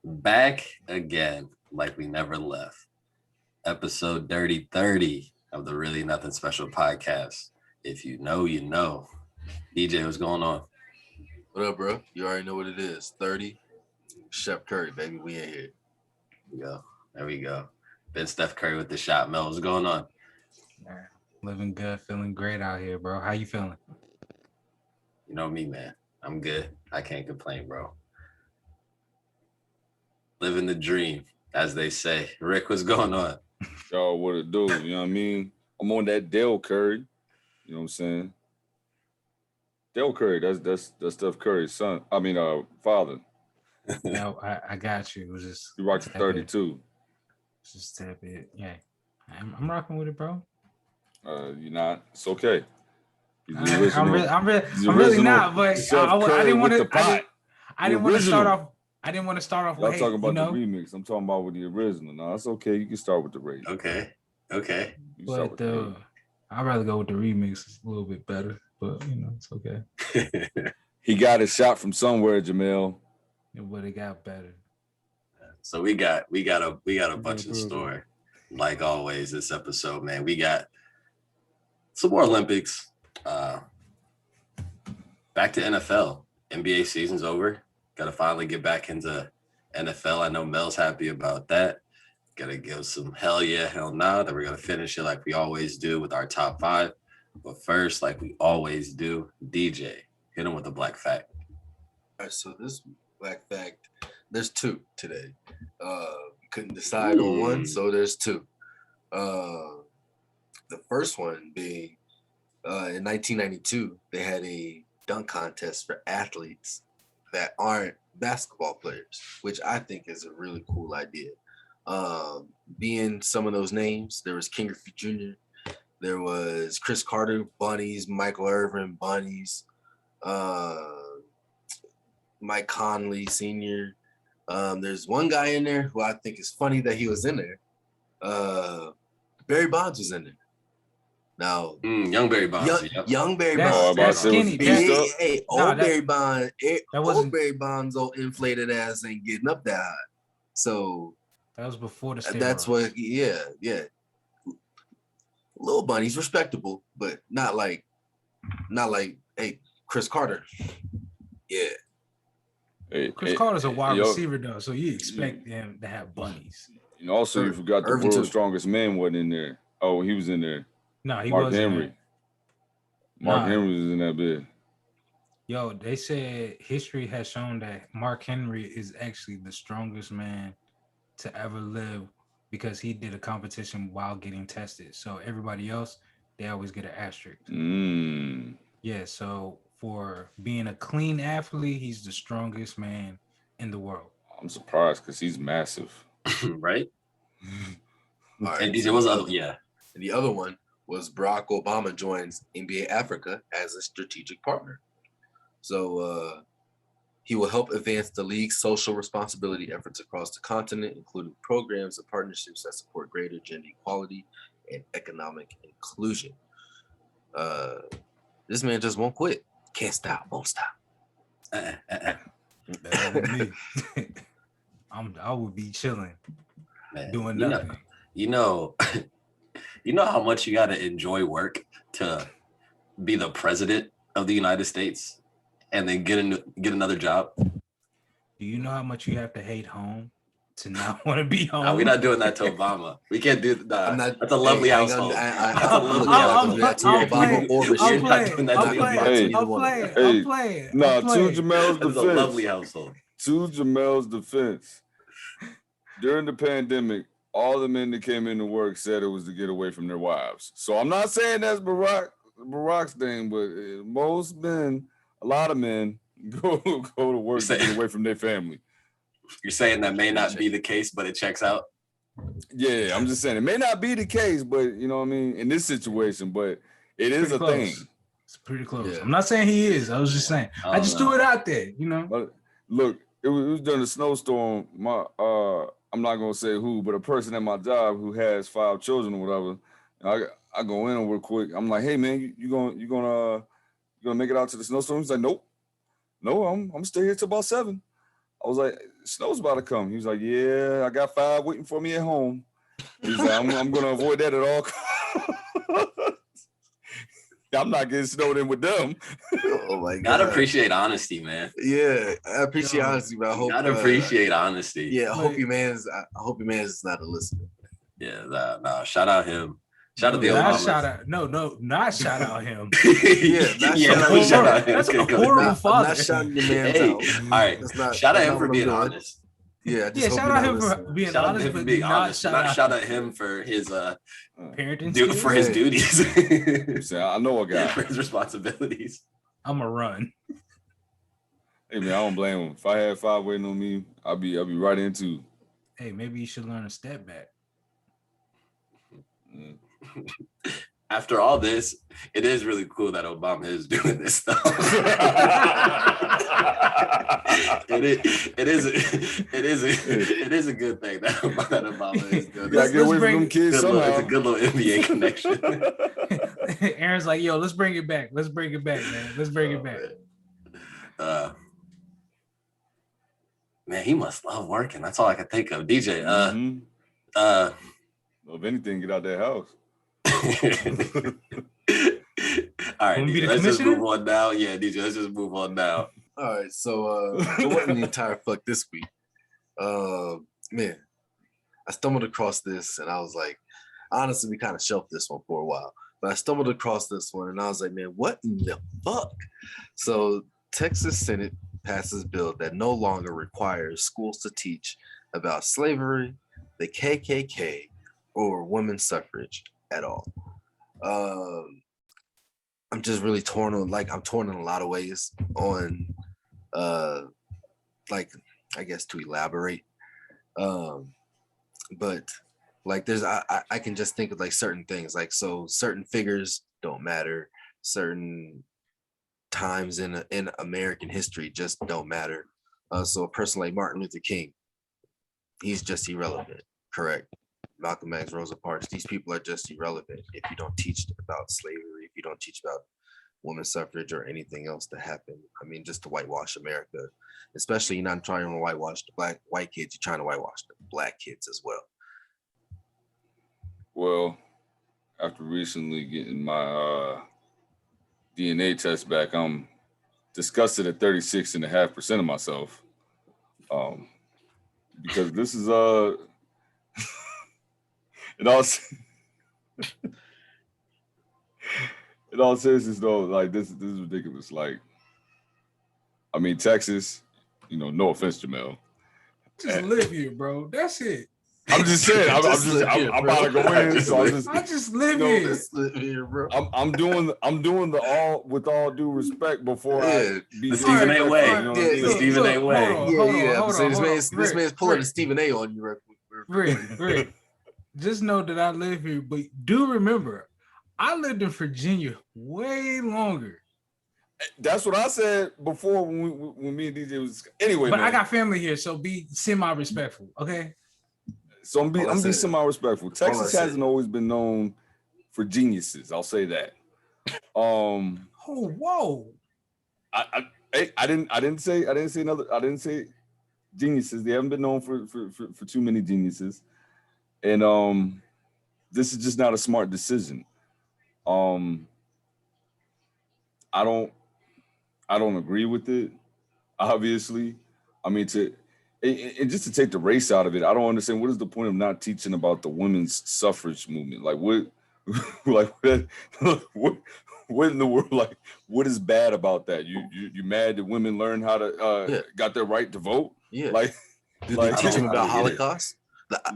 Back again, like we never left. Episode Dirty 30 of the Really Nothing Special podcast. If you know, you know. DJ, what's going on? What up, bro? You already know what it is. 30. Chef Curry, baby. We in here. There we go. Ben Steph Curry with the shot. Mel, what's going on? Man, living good, feeling great out here, bro. How you feeling? You know me, man. I'm good. I can't complain, bro. Living the dream, as they say. Rick, what's going on? Y'all, what it do? You know what I mean? I'm on that Dale Curry. You know what I'm saying? Dale Curry, that's Steph Curry's son. Father. No, I got you. It was just He rocks 32. Just tap it. Yeah. I'm rocking with it, bro. You're not. It's okay. I'm really not, but I didn't want to. I didn't want to start off. I didn't want to start off Y'all with talking about the remix. I'm talking about with the original. No, it's okay. You can start with the radio. Okay. But I'd rather go with the remix. It's a little bit better, but it's okay. He got a shot from somewhere, Jamel. But it got better. So we got a bunch in store. Like always, this episode, man. We got some more Olympics. Back to NFL. NBA season's over. Got to finally get back into NFL. I know Mel's happy about that. Got to give some hell yeah, hell nah. Then we're going to finish it like we always do with our top 5. But first, like we always do, DJ, hit him with a black fact. All right, so this black fact, there's 2 today. Couldn't decide on one, so there's 2. The first one being in 1992, they had a dunk contest for athletes that aren't basketball players, which I think is a really cool idea. Being some of those names, there was King Griffey Jr., there was Chris Carter, bunnies, Michael Irvin, bunnies, Mike Conley Sr. There's one guy in there who I think is funny that he was in there. Barry Bonds was in there. Now, young Barry Bonds. Young Barry Bonds. That's skinny. Barry Bonds. Old Barry Bonds' old inflated ass ain't getting up that high. So that was before the steroids. That's what. Yeah. Little bunny's respectable, but not like, hey, Chris Carter. Yeah. Chris Carter's a wide receiver though, so you expect them to have bunnies. And also, you forgot the world's strongest man wasn't in there. Oh, he was in there. No, he wasn't. Henry. Mark Henry was in that bid. Yo, they said history has shown that Mark Henry is actually the strongest man to ever live because he did a competition while getting tested. So everybody else, they always get an asterisk. Yeah, so for being a clean athlete, he's the strongest man in the world. I'm surprised because he's massive. Right? All right. And DJ was the other one was Barack Obama joins NBA Africa as a strategic partner. So he will help advance the league's social responsibility efforts across the continent, including programs and partnerships that support greater gender equality and economic inclusion. This man just won't quit. Can't stop, won't stop. I would be chilling, man, doing nothing. You know how much you got to enjoy work to be the president of the United States and then get another job? Do you know how much you have to hate home to not want to be home? No, we're not doing that to Obama. We can't do that. That's a lovely household. I'm playing. To Jamel's defense. That's a lovely household. To Jamel's defense, during the pandemic, all the men that came into work said it was to get away from their wives. So I'm not saying that's Barack's thing, but most men, a lot of men, go to work to get away from their family. You're saying that may not be the case, but it checks out? Yeah, I'm just saying it may not be the case, but you know what I mean, in this situation, but it is a thing. It's pretty close. Yeah. I'm not saying he is. I was just saying. I just threw it out there, But look, it was during a snowstorm. I'm not gonna say who, but a person at my job who has 5 children or whatever. I go in real quick. I'm like, hey man, you gonna make it out to the snowstorm? He's like, nope. No, I'm stay here till about 7. I was like, snow's about to come. He was like, yeah, I got 5 waiting for me at home. He's like, I'm going to avoid that at all costs. I'm not getting snowed in with them. Oh my God. Gotta appreciate honesty, man. Yeah, I appreciate honesty, but I hope Gotta appreciate honesty. Yeah, I hope your man's is not a listener. Yeah, no, shout out him. Shout out the not Obamas. shout out. Not shout out him. Shout out him. That's a horrible father. Not shouting your man's out. All right, shout out him for being honest. Yeah, shout out him for being honest, but not shout out him for his parenting for his duties. I know a guy for his responsibilities. I'm a run. Hey man, I don't blame him. If I had 5 waiting on me, I'll be right into. Hey, maybe you should learn a step back. After all this, it is really cool that Obama is doing this stuff. it is a good thing that Obama is doing. Gotta get away from them kids somehow. It's a good little NBA connection. Aaron's like, yo, let's bring it back. Let's bring it back, man. Let's bring it back. Man, he must love working. That's all I can think of. DJ, if anything, get out that house. All right, DJ, let's just move on now. Yeah, DJ, let's just move on now. All right, so it wasn't the entire fuck this week. Man, I stumbled across this and I was like, honestly, we kind of shelved this one for a while, but I stumbled across this one and I was like, man, what in the fuck? So Texas Senate passes bill that no longer requires schools to teach about slavery, the KKK, or women's suffrage at all. I'm just really torn on, I'm torn in a lot of ways on, I guess to elaborate. But there's, I can just think of certain things, so certain figures don't matter, certain times in American history just don't matter. So a person like Martin Luther King, he's just irrelevant, correct? Malcolm X, Rosa Parks, these people are just irrelevant if you don't teach about slavery, if you don't teach about women's suffrage or anything else that happened. I mean, just to whitewash America, especially you're not trying to whitewash the white kids, you're trying to whitewash the black kids as well. Well, after recently getting my DNA test back, I'm disgusted at 36.5% of myself. Because this is in all seriousness though, this is ridiculous. I mean, Texas, no offense, Jamel. Just live here, bro. That's it. I'm just saying. I'm about to go in. So I just live here. Just live here, bro. I'm doing the all with all due respect before I be the Stephen A. way. The Stephen A. way. This man's pulling a Stephen A. on you, Rick. Just know that I live here, but do remember, I lived in Virginia way longer. That's what I said before when me and DJ was. Anyway, but man. I got family here, so be semi-respectful, okay? So I'm being semi-respectful. Texas hasn't always been known for geniuses. I'll say that. Oh, whoa! I didn't say geniuses. They haven't been known for too many geniuses, and this is just not a smart decision. I don't agree with it. Obviously, I mean and just to take the race out of it, I don't understand what is the point of not teaching about the women's suffrage movement. What in the world? What is bad about that? You mad that women learn how to got their right to vote? Yeah. Did they teach them about Holocaust?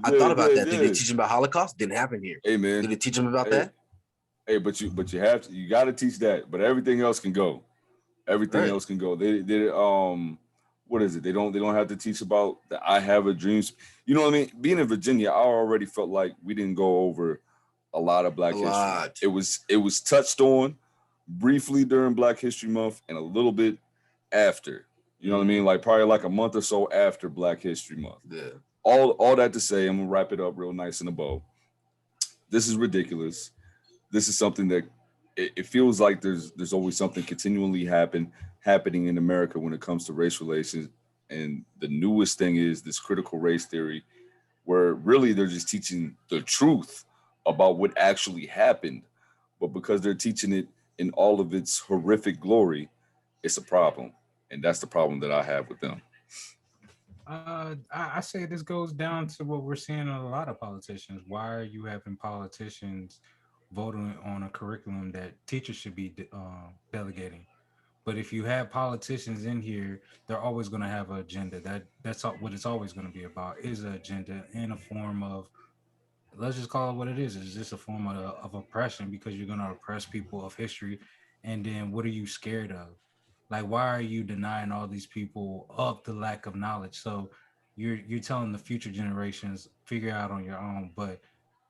I thought about that. Did they teach them about Holocaust? Didn't happen here. Hey man. Did they teach them about that? Hey, but you got to teach that. But everything else can go. Everything else can go. They what is it? They don't have to teach about the I have a dream. You know what I mean? Being in Virginia, I already felt like we didn't go over a lot of Black history. It was touched on briefly during Black History Month and a little bit after. You know what I mean? Probably a month or so after Black History Month. Yeah. All that to say, I'm gonna wrap it up real nice in a bow. This is ridiculous. This is something that it feels like there's always something continually happening in America when it comes to race relations And the newest thing is this critical race theory, where really they're just teaching the truth about what actually happened. But because they're teaching it in all of its horrific glory, it's a problem. And that's the problem that I have with them. I say this goes down to what we're seeing in a lot of politicians. Why are you having politicians voting on a curriculum that teachers should be delegating? But if you have politicians in here, they're always going to have an agenda. That's what it's always going to be about, is an agenda in a form of, let's just call it what it is. It's just a form of oppression, because you're going to oppress people of history. And then what are you scared of? Like, why are you denying all these people of the lack of knowledge? So you're telling the future generations, figure out on your own. But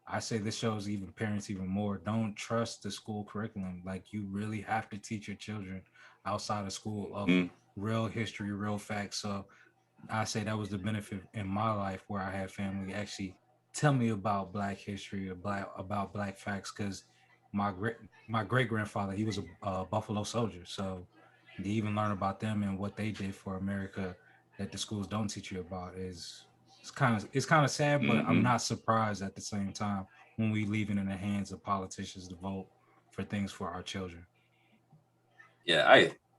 I say this shows even parents even more. Don't trust the school curriculum. Like, you really have to teach your children outside of school of Mm. real history, real facts. So I say that was the benefit in my life, where I had family actually tell me about Black history or about Black facts, because my great grandfather, he was a Buffalo soldier, so to even learn about them and what they did for America that the schools don't teach you about is it's kind of sad, but I'm Mm-hmm. not surprised at the same time when we leave it in the hands of politicians to vote for things for our children. Yeah,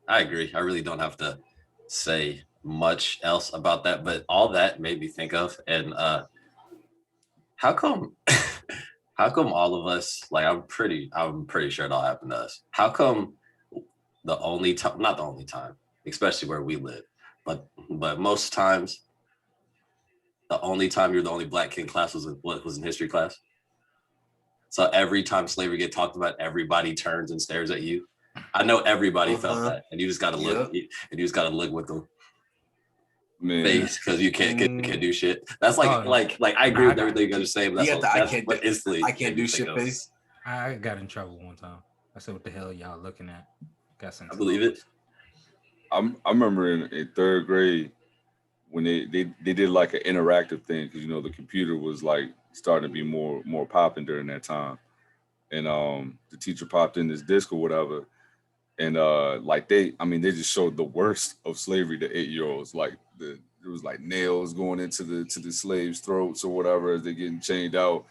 I agree. I really don't have to say much else about that, but all that made me think of, and how come how come all of us, like, I'm pretty sure it all happened to us. How come the only time, not the only time, especially where we live, but most times the only time you're the only Black kid in class was in history class. So every time slavery get talked about, everybody turns and stares at you. I know everybody felt that, and you just got to look, and you just got to look with them Man, face, because you can't do shit. That's like Oh, like I agree with everything you're saying. But You that's got what, the what instantly I can't made me do think shit of. face. I got in trouble one time. I said, "What the hell y'all looking at?" Got sent I to believe the it. I remember in third grade when they did like an interactive thing, because the computer was like starting to be more popping during that time. And the teacher popped in this disc or whatever, and like they just showed the worst of slavery to 8-year-olds. Like there was like nails going into the slaves' throats or whatever as they're getting chained out.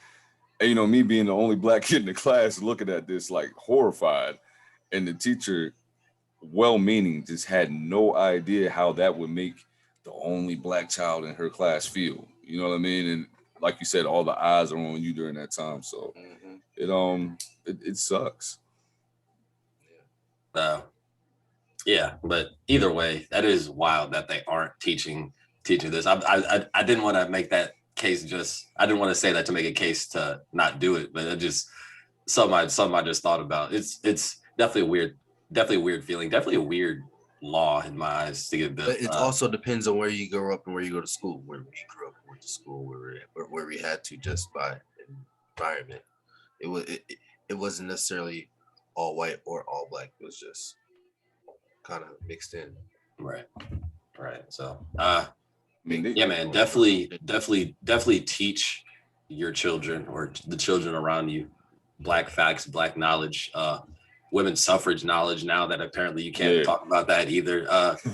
And me being the only Black kid in the class looking at this like horrified, and the teacher, well-meaning, just had no idea how that would make the only Black child in her class feel. You know what I mean? And like you said, all the eyes are on you during that time. So it sucks. Yeah, but either way, that is wild that they aren't teaching this. I didn't want to make that case. I didn't want to say that to make a case to not do it, but it just something I just thought about. It's definitely a weird feeling, definitely a weird law in my eyes to get built. But it also depends on where you grow up and where you go to school. Where we grew up and went to school, where we had to, just by environment. It wasn't necessarily all white or all Black. It was just kind of mixed in. Right. So Yeah, man, definitely teach your children or the children around you Black facts, Black knowledge, women's suffrage knowledge. Now that apparently you can't talk about that either.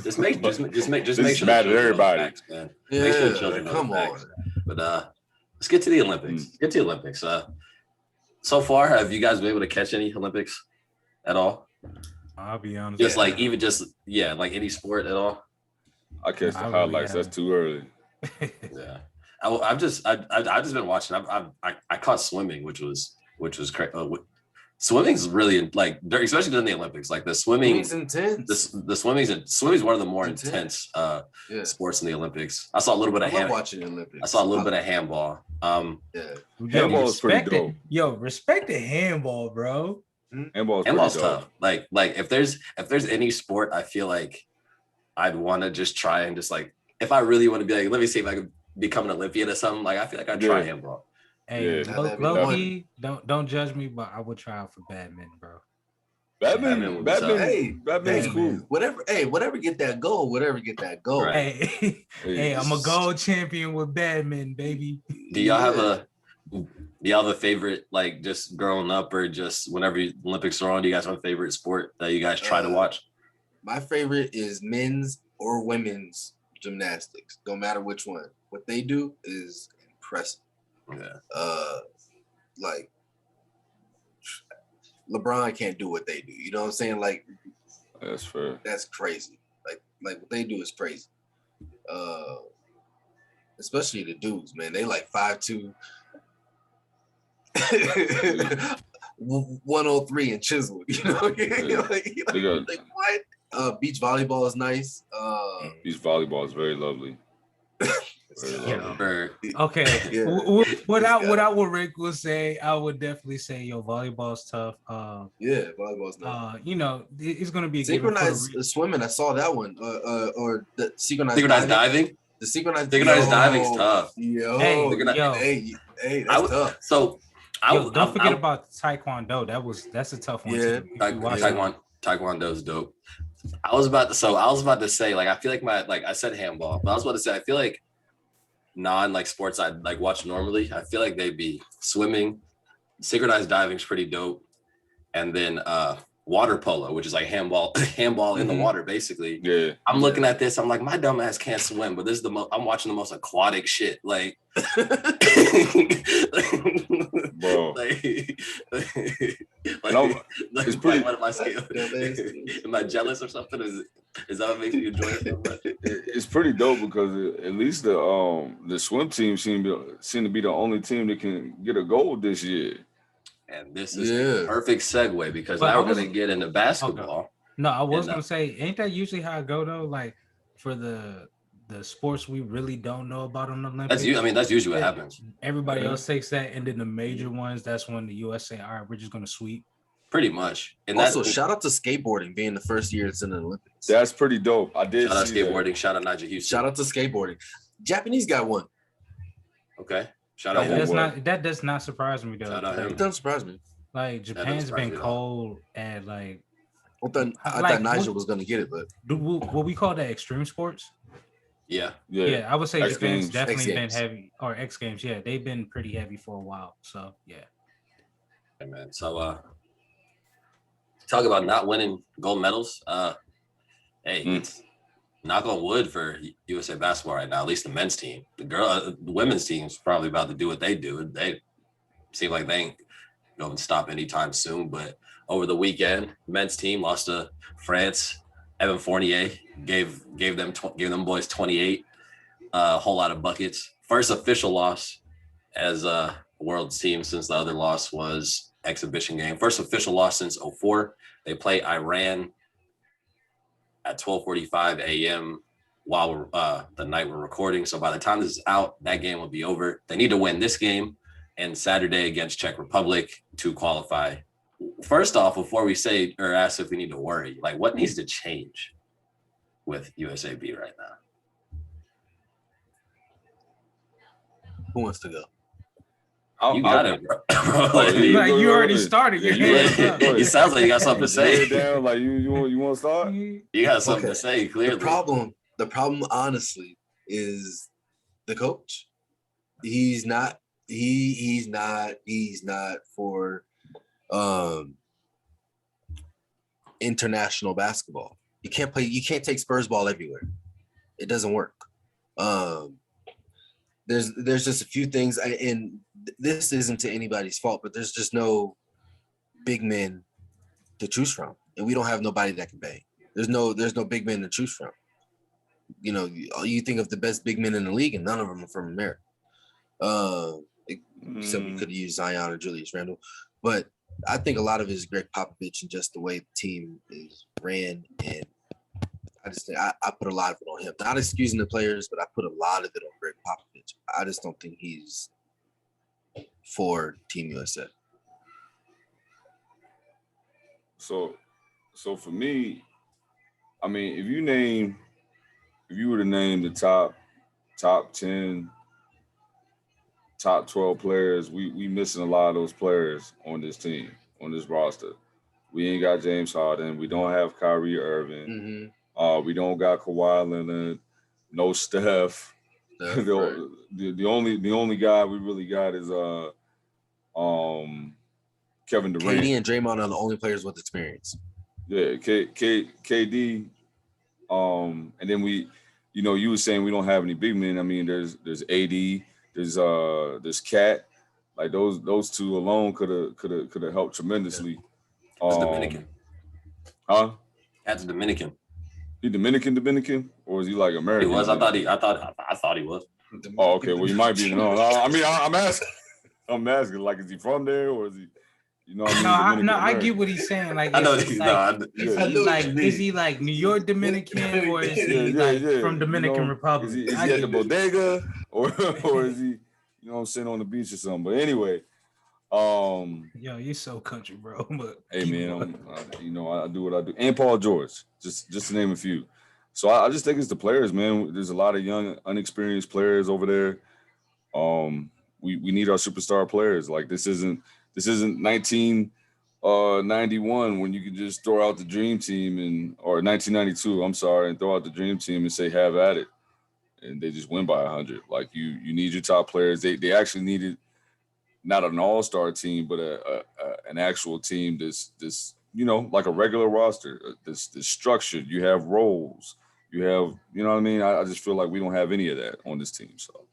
Just make sure matter to everybody. Facts, man. Make sure the children know the facts. But let's get to the Olympics. So far, have you guys been able to catch any Olympics at all? I'll be honest. Just like like any sport at all. I catch the highlights. That's too early. Yeah, I've just been watching. I caught swimming, which was crazy. Swimming's really like, especially during the Olympics. Like the swimming's intense. The swimming's one of the more intense sports in the Olympics. I saw a little bit of watching the Olympics. I saw a little bit of handball. Handball is pretty dope. Respect the handball, bro. Handball's tough. Like if there's any sport, I feel like I'd want to just try and just like, if I really want to be like, let me see if I could become an Olympian or something. Like I feel like I'd try handball. Hey, Loki, don't judge me, but I would try out for badminton, bro. Badminton's cool. Whatever get that goal. Right. Hey, I'm a gold champion with badminton, baby. Do y'all have a favorite, like just growing up or just whenever Olympics are on? Do you guys have a favorite sport that you guys try to watch? My favorite is men's or women's gymnastics. Don't matter which one. What they do is impressive. Yeah. Like LeBron can't do what they do. You know what I'm saying? Like That's fair. that's crazy. Like what they do is crazy. Especially the dudes, man. They like 5'2", 103 in Chisholm. You know, like what? Beach volleyball is nice. Beach volleyball is very lovely. Okay. Yeah. Without what Rick was saying, I would definitely say volleyball's tough. Yeah, volleyball's nice. You know, it's gonna be a synchronized swimming. I saw that one. Or the synchronized diving. The synchronized diving's tough. Yo, hey, that's tough. So don't forget about Taekwondo. That's a tough one. Yeah, Taekwondo's dope. I was about to say, like, I feel like I said handball, but I was about to say I feel like sports I like watch normally. I feel like they'd be swimming, synchronized diving's pretty dope, and then water polo, which is like handball in the water, basically. Yeah. I'm looking at this. I'm like, my dumb ass can't swim, but this is I'm watching the most aquatic shit. Like, bro. It's pretty. What am I scared? Am I jealous or something? Is that what makes you enjoy it so much? It's pretty dope because at least the swim team seem to be the only team that can get a gold this year. And this is a perfect segue because now we're going to get into basketball. Okay. No, I was going to say, ain't that usually how it go though? Like for the sports we really don't know about on the Olympics. That's usually what happens. Everybody else takes that, and then the major ones, that's when the US say, all right, we're just going to sweep. Pretty much. And also, shout out to skateboarding being the first year it's in the Olympics. That's pretty dope. I did. Shout out skateboarding. Shout out Nigel Houston. Shout out to skateboarding. Japanese got one. Okay. Shout out. That does not surprise me though. Shout out him. It doesn't surprise me. Like Japan's been cold at like. I thought Nigel was gonna get it, but what we call that extreme sports. Yeah. I would say X Japan's Games. definitely been heavy, or X Games. Yeah, they've been pretty heavy for a while. So yeah. Hey man, so talk about not winning gold medals. It's knock on wood for USA basketball right now. At least the men's team. The women's team is probably about to do what they do. They seem like they ain't going to stop anytime soon. But over the weekend, men's team lost to France. Evan Fournier gave them boys 28, a whole lot of buckets. First official loss as a world's team since the other loss was exhibition game. First official loss since 2004. They play Iran at 12:45 a.m. while the night we're recording. So by the time this is out, that game will be over. They need to win this game and Saturday against Czech Republic to qualify. First off, before we say or ask if we need to worry, like what needs to change with USAB right now? Who wants to go? You got it, bro. You already started. It sounds like you got something to say. Down, like you want to start? You got something to say, clearly. The problem, honestly, is the coach. He's not for international basketball. You can't take Spurs ball everywhere. It doesn't work. There's just a few things, and this isn't to anybody's fault, but there's just no big men to choose from, and we don't have nobody that can bang. There's no big men to choose from. You know, you think of the best big men in the league, and none of them are from America. Except we could have used Zion or Julius Randle, but I think a lot of it is Greg Popovich and just the way the team is ran, and I just think I put a lot of it on him. Not excusing the players, but I put a lot of it on Greg Popovich. I just don't think he's for Team USA. So for me, I mean, if you were to name the top 10, top 12 players, we missing a lot of those players on this team, on this roster. We ain't got James Harden. We don't have Kyrie Irving. We don't got Kawhi Leonard. No Steph. The only guy we really got is Kevin Durant. KD and Draymond are the only players with experience. Yeah, KD. And then you were saying we don't have any big men. I mean, there's AD, there's Cat. Like those two alone could have helped tremendously. It's Dominican. Huh? That's Dominican. He Dominican, or is he like He American? was. I thought he was. Oh, okay. Well, you might be. No, I mean, I'm asking. I'm asking. Like, is he from there, or is he? You know what I mean? I get what he's saying. Like, I know is he like New York Dominican, or is he from Dominican Republic? Is he at the bodega, or is he, you know what I'm saying, on the beach or something? But anyway, yo, you're so country, bro. But hey, man, I do what I do. And Paul George, just to name a few. So I just think it's the players, man. There's a lot of young, unexperienced players over there. We need our superstar players. Like this isn't 1991 when you can just throw out the dream team or 1992, I'm sorry, and throw out the dream team and say have at it, and they just win by 100. Like you need your top players. They actually needed not an all-star team, but an actual team. This like a regular roster. This structured. You have roles. You have, you know what I mean? I just feel like we don't have any of that on this team. So,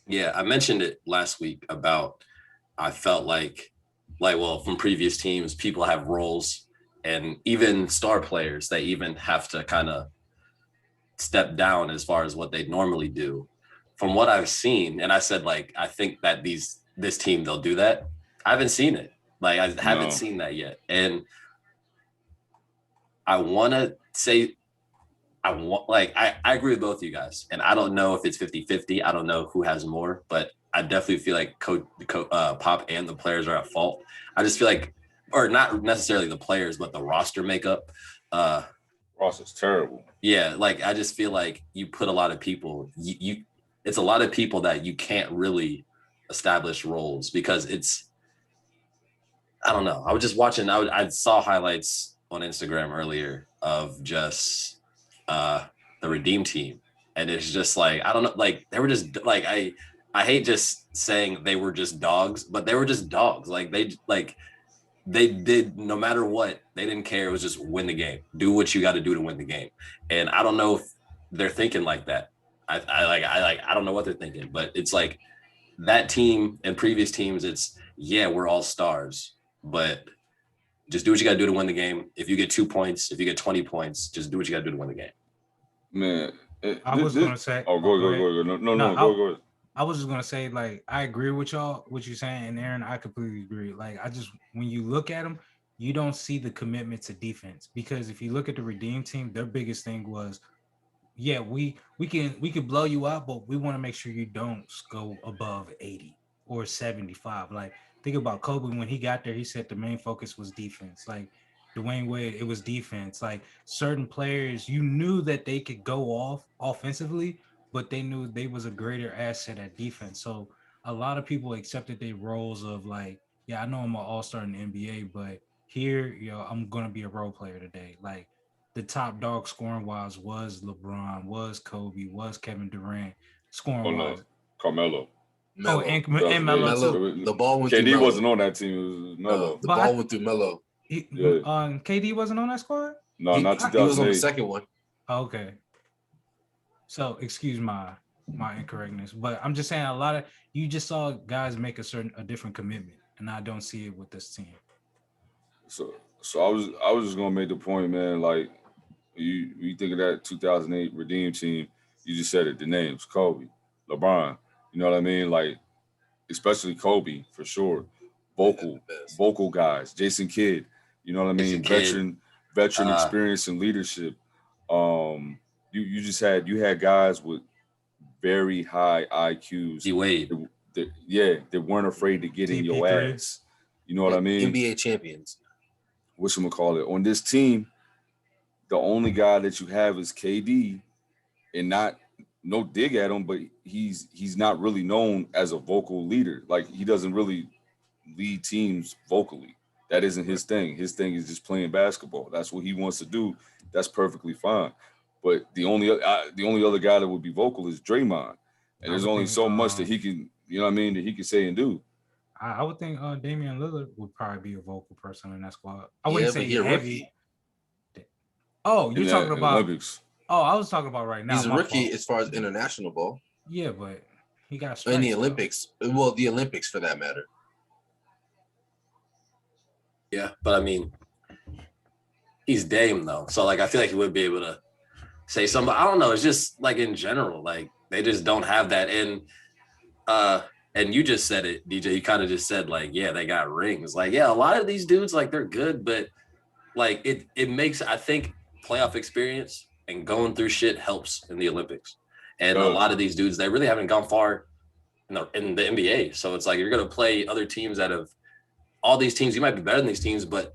yeah, I mentioned it last week about I felt like from previous teams, people have roles, and even star players, they even have to kind of step down as far as what they normally do. From what I've seen, and I said, like, I think that this team, they'll do that. I haven't seen it. Like, I haven't seen that yet. And I want to say, I agree with both of you guys, and I don't know if it's 50-50. I don't know who has more, but I definitely feel like Pop and the players are at fault. I just feel like, or not necessarily the players, but the roster makeup. Roster's terrible. Yeah, like I just feel like you put a lot of people. It's a lot of people that you can't really establish roles because it's. I don't know. I was just watching. I saw highlights on Instagram earlier of just. The Redeem team, and it's just like I don't know, like they were just like I hate just saying they were just dogs, but they were just dogs. Like they did no matter what, they didn't care. It was just win the game, do what you got to do to win the game. And I don't know if they're thinking like that. I don't know what they're thinking, but it's like that team and previous teams. It's we're all stars, but just do what you got to do to win the game. If you get 2 points, if you get 20 points, just do what you got to do to win the game. Man, I was gonna say. Oh, go ahead. No, go ahead. I was just gonna say, like, I agree with y'all, what you're saying, and Aaron, I completely agree. Like, when you look at them, you don't see the commitment to defense, because if you look at the Redeem team, their biggest thing was, we can blow you out, but we want to make sure you don't go above 80 or 75. Like, think about Kobe when he got there. He said the main focus was defense. Like Dwayne Wade, it was defense. Like certain players, you knew that they could go off offensively, but they knew they was a greater asset at defense. So a lot of people accepted their roles of like, I know I'm an all-star in the NBA, but here, I'm gonna be a role player today. Like the top dog scoring wise was LeBron, was Kobe, was Kevin Durant scoring wise. Carmelo. Melo. And Melo too. The ball went KD through wasn't on that team. It was Melo. The ball went through Melo. KD wasn't on that squad? No, not 2008. He was on the second one. Okay. So excuse my incorrectness, but I'm just saying you just saw guys make a different commitment, and I don't see it with this team. So I was just gonna make the point, man. Like you think of that 2008 Redeem team, you just said it. The names: Kobe, LeBron. You know what I mean? Like especially Kobe for sure. Vocal guys. Jason Kidd. You know what I mean? Veteran experience and leadership. You just had guys with very high IQs. D-Wade. They weren't afraid to get in your ass. You know what I mean? NBA champions. Whatchamacallit. On this team, the only guy that you have is KD, and no dig at him, but he's not really known as a vocal leader. Like he doesn't really lead teams vocally. That isn't his thing. His thing is just playing basketball. That's what he wants to do. That's perfectly fine. But the only other guy that would be vocal is Draymond, and there's only so much that he can, you know what I mean, that he can say and do. I would think Damian Lillard would probably be a vocal person in that squad. I wouldn't say heavy. Oh, you're talking about Olympics. Oh, I was talking about right now. He's a my rookie fault. as far as international ball. Yeah, but he got In stripes, the though. Olympics. Well, the Olympics for that matter. Yeah, but I mean, he's Dame though, so like I feel like he would be able to say something. But I don't know. It's just like in general, like they just don't have that. And you just said it, DJ. You kind of just said like, yeah, they got rings. Like, yeah, a lot of these dudes like they're good, but like it makes I think playoff experience and going through shit helps in the Olympics. And a lot of these dudes they really haven't gone far in the NBA. So it's like you're gonna play other teams that have all these teams. You might be better than these teams, but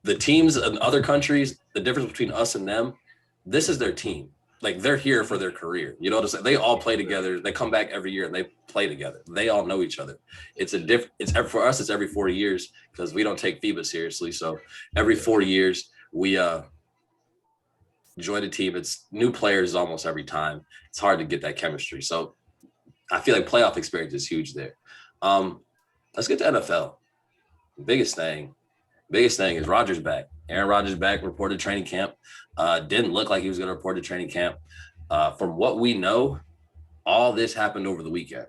the teams in other countries, the difference between us and them, this is their team. Like they're here for their career. You know what I'm saying? They all play together. They come back every year and they play together. They all know each other. It's for us, it's every 4 years because we don't take FIBA seriously. So every 4 years we join a team. It's new players almost every time. It's hard to get that chemistry. So I feel like playoff experience is huge there. Let's get to NFL. Biggest thing is Rodgers back. Aaron Rodgers back, reported training camp. Didn't look like he was going to report to training camp. From what we know, all this happened over the weekend.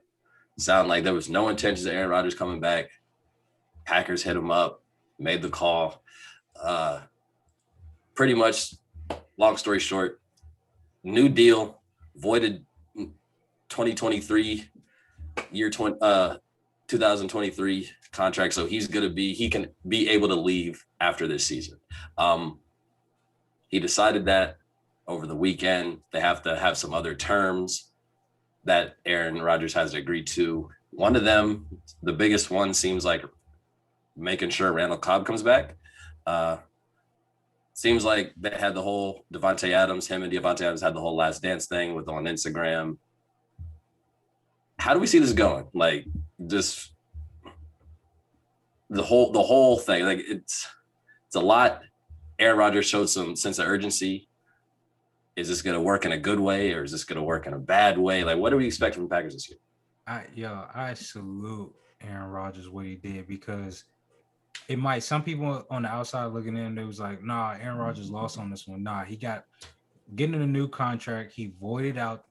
Sound like there was no intentions of Aaron Rodgers coming back. Packers hit him up, made the call. Pretty much, long story short, new deal, voided 2023, 2023 contract. So he can be able to leave after this season. He decided that over the weekend. They have to have some other terms that Aaron Rodgers has agreed to. One of them, the biggest one, seems like making sure Randall Cobb comes back. Seems like they had the whole him and Devontae Adams had the whole Last Dance thing on Instagram. How do we see this going? Like, just the whole thing. Like, it's a lot. Aaron Rodgers showed some sense of urgency. Is this going to work in a good way or is this going to work in a bad way? Like, what do we expect from the Packers this year? I salute Aaron Rodgers what he did because it might some people on the outside looking in, they was like, nah, Aaron Rodgers lost on this one. Nah, he got getting a new contract. He voided out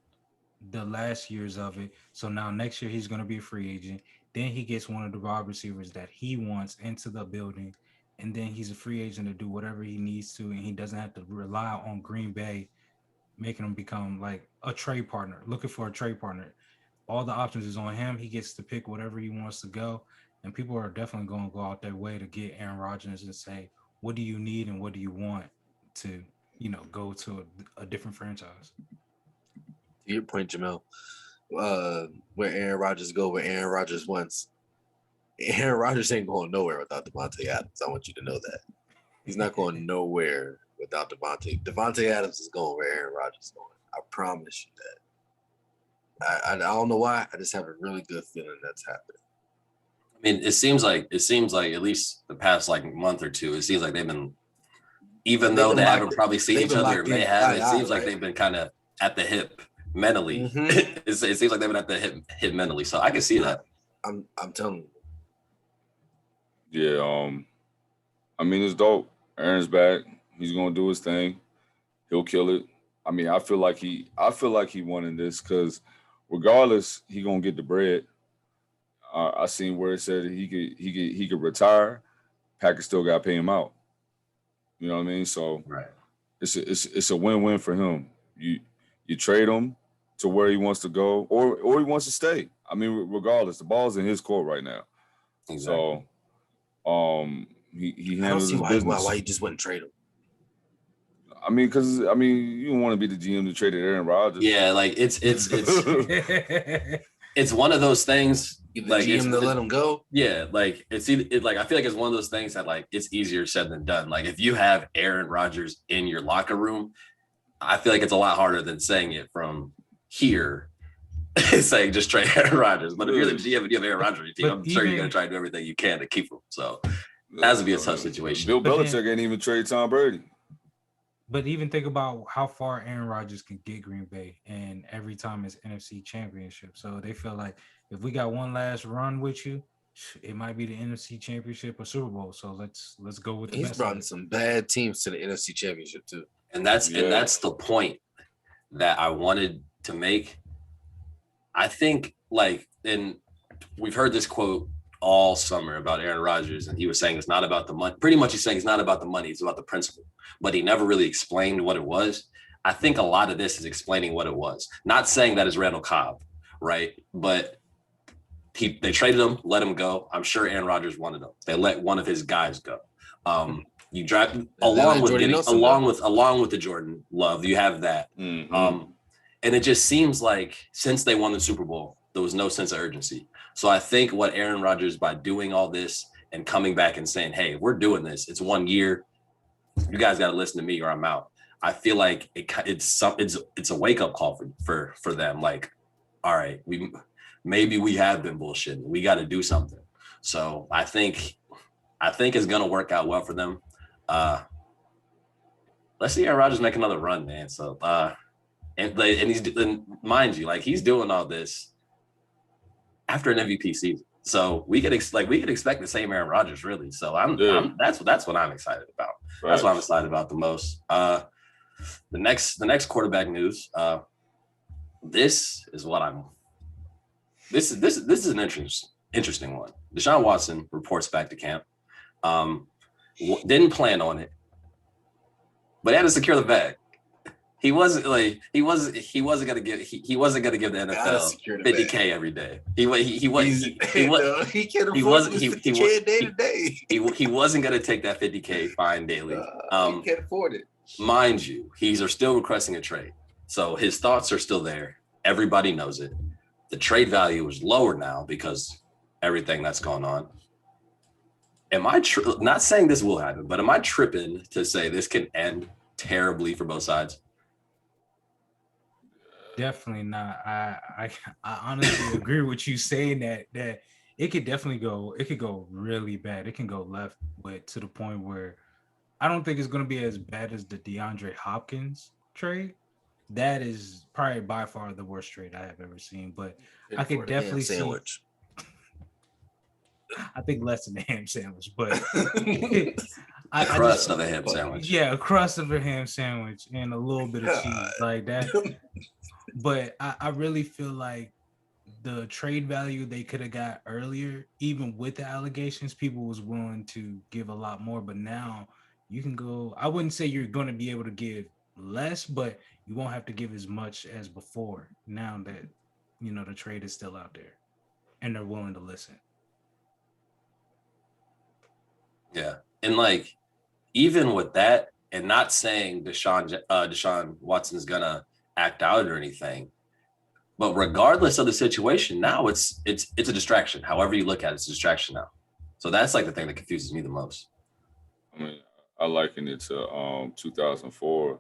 the last years of it. So now next year he's going to be a free agent. Then he gets one of the wide receivers that he wants into the building. And then he's a free agent to do whatever he needs to. And he doesn't have to rely on Green Bay, making him become like a trade partner, looking for a trade partner. All the options is on him. He gets to pick whatever he wants to go. And people are definitely going to go out their way to get Aaron Rodgers and say, what do you need and what do you want to, go to a different franchise? To your point, Jamel, where Aaron Rodgers go, where Aaron Rodgers wants. Aaron Rodgers ain't going nowhere without Devontae Adams. I want you to know that. He's not going nowhere without Devontae. Devontae Adams is going where Aaron Rodgers is going. I promise you that. I don't know why. I just have a really good feeling that's happening. I mean, it seems like at least the past month or two, it seems like they've been, even though they haven't probably seen each other or may have, it seems like they've been kind of at the hip mentally. Mm-hmm. It seems like they've been at the hip mentally. So I can see that. I'm telling you. Yeah, I mean, it's dope. Aaron's back. He's gonna do his thing. He'll kill it. I mean, I feel like he won in this because regardless, he gonna get the bread. I seen where it said he could retire. Packers still got to pay him out. You know what I mean? So right. It's a win-win for him. You trade him to where he wants to go, or he wants to stay. I mean, regardless, the ball's in his court right now. Exactly. So. He handles his business. Why you just wouldn't trade him? I mean, because you don't want to be the GM to trade Aaron Rodgers. Yeah, like it's it's one of those things. Like GM to let him go. Yeah, like I feel like it's one of those things that it's easier said than done. Like if you have Aaron Rodgers in your locker room, I feel like it's a lot harder than saying it from here. Saying just trade Aaron Rodgers, but if you're the GM and you have Aaron Rodgers on your team, I'm sure you're going to try to do everything you can to keep him. So it has to be a tough situation. Bill Belichick ain't even trade Tom Brady. But even think about how far Aaron Rodgers can get Green Bay, and every time it's NFC Championship. So they feel like if we got one last run with you, it might be the NFC Championship or Super Bowl. So let's go with the He's best. brought in some bad teams to the NFC Championship too. And that's the point. that I wanted to make. I think and we've heard this quote all summer about Aaron Rodgers, and he was saying it's not about the money. Pretty much he's saying it's not about the money, it's about the principle. But he never really explained what it was. I think a lot of this is explaining what it was. Not saying that is Randall Cobb, right? But they traded him, let him go. I'm sure Aaron Rodgers wanted him. They let one of his guys go. You draft along with the Jordan Love. You have that, and it just seems like since they won the Super Bowl, there was no sense of urgency. So I think what Aaron Rodgers, by doing all this and coming back and saying, "Hey, we're doing this. It's 1 year. You guys got to listen to me, or I'm out." I feel like it's a wake up call for them. Like, all right, maybe we have been bullshitting. We got to do something. So I think it's gonna work out well for them. Let's see Aaron Rodgers make another run, man. So and mind you, like he's doing all this after an MVP season. So we could expect the same Aaron Rodgers, really. So that's what I'm excited about. Right. That's what I'm excited about the most. The next quarterback news. This is an interesting one. Deshaun Watson reports back to camp. Didn't plan on it, but he had to secure the bag. He wasn't gonna give the NFL $50K every day. He wasn't gonna take that $50K fine daily. He can't afford it. Mind you, he's still requesting a trade, so his thoughts are still there. Everybody knows it. The trade value is lower now because everything that's going on. Am I not saying this will happen, but am I tripping to say this can end terribly for both sides? Definitely not. I honestly agree with you saying that it could definitely go really bad. It can go left, but to the point where I don't think it's going to be as bad as the DeAndre Hopkins trade. That is probably by far the worst trade I have ever seen, but I could definitely see. I think less than a ham sandwich, but a crust of a ham sandwich. Yeah, a crust of a ham sandwich and a little bit of cheese like that. But I really feel like the trade value they could have got earlier, even with the allegations, people was willing to give a lot more. But now you can go. I wouldn't say you're going to be able to give less, but you won't have to give as much as before. Now that the trade is still out there, and they're willing to listen. Yeah, and even with that, and not saying Deshaun Watson's gonna act out or anything, but regardless of the situation, now it's a distraction. However you look at it, it's a distraction now. So that's the thing that confuses me the most. I mean, I liken it to 2004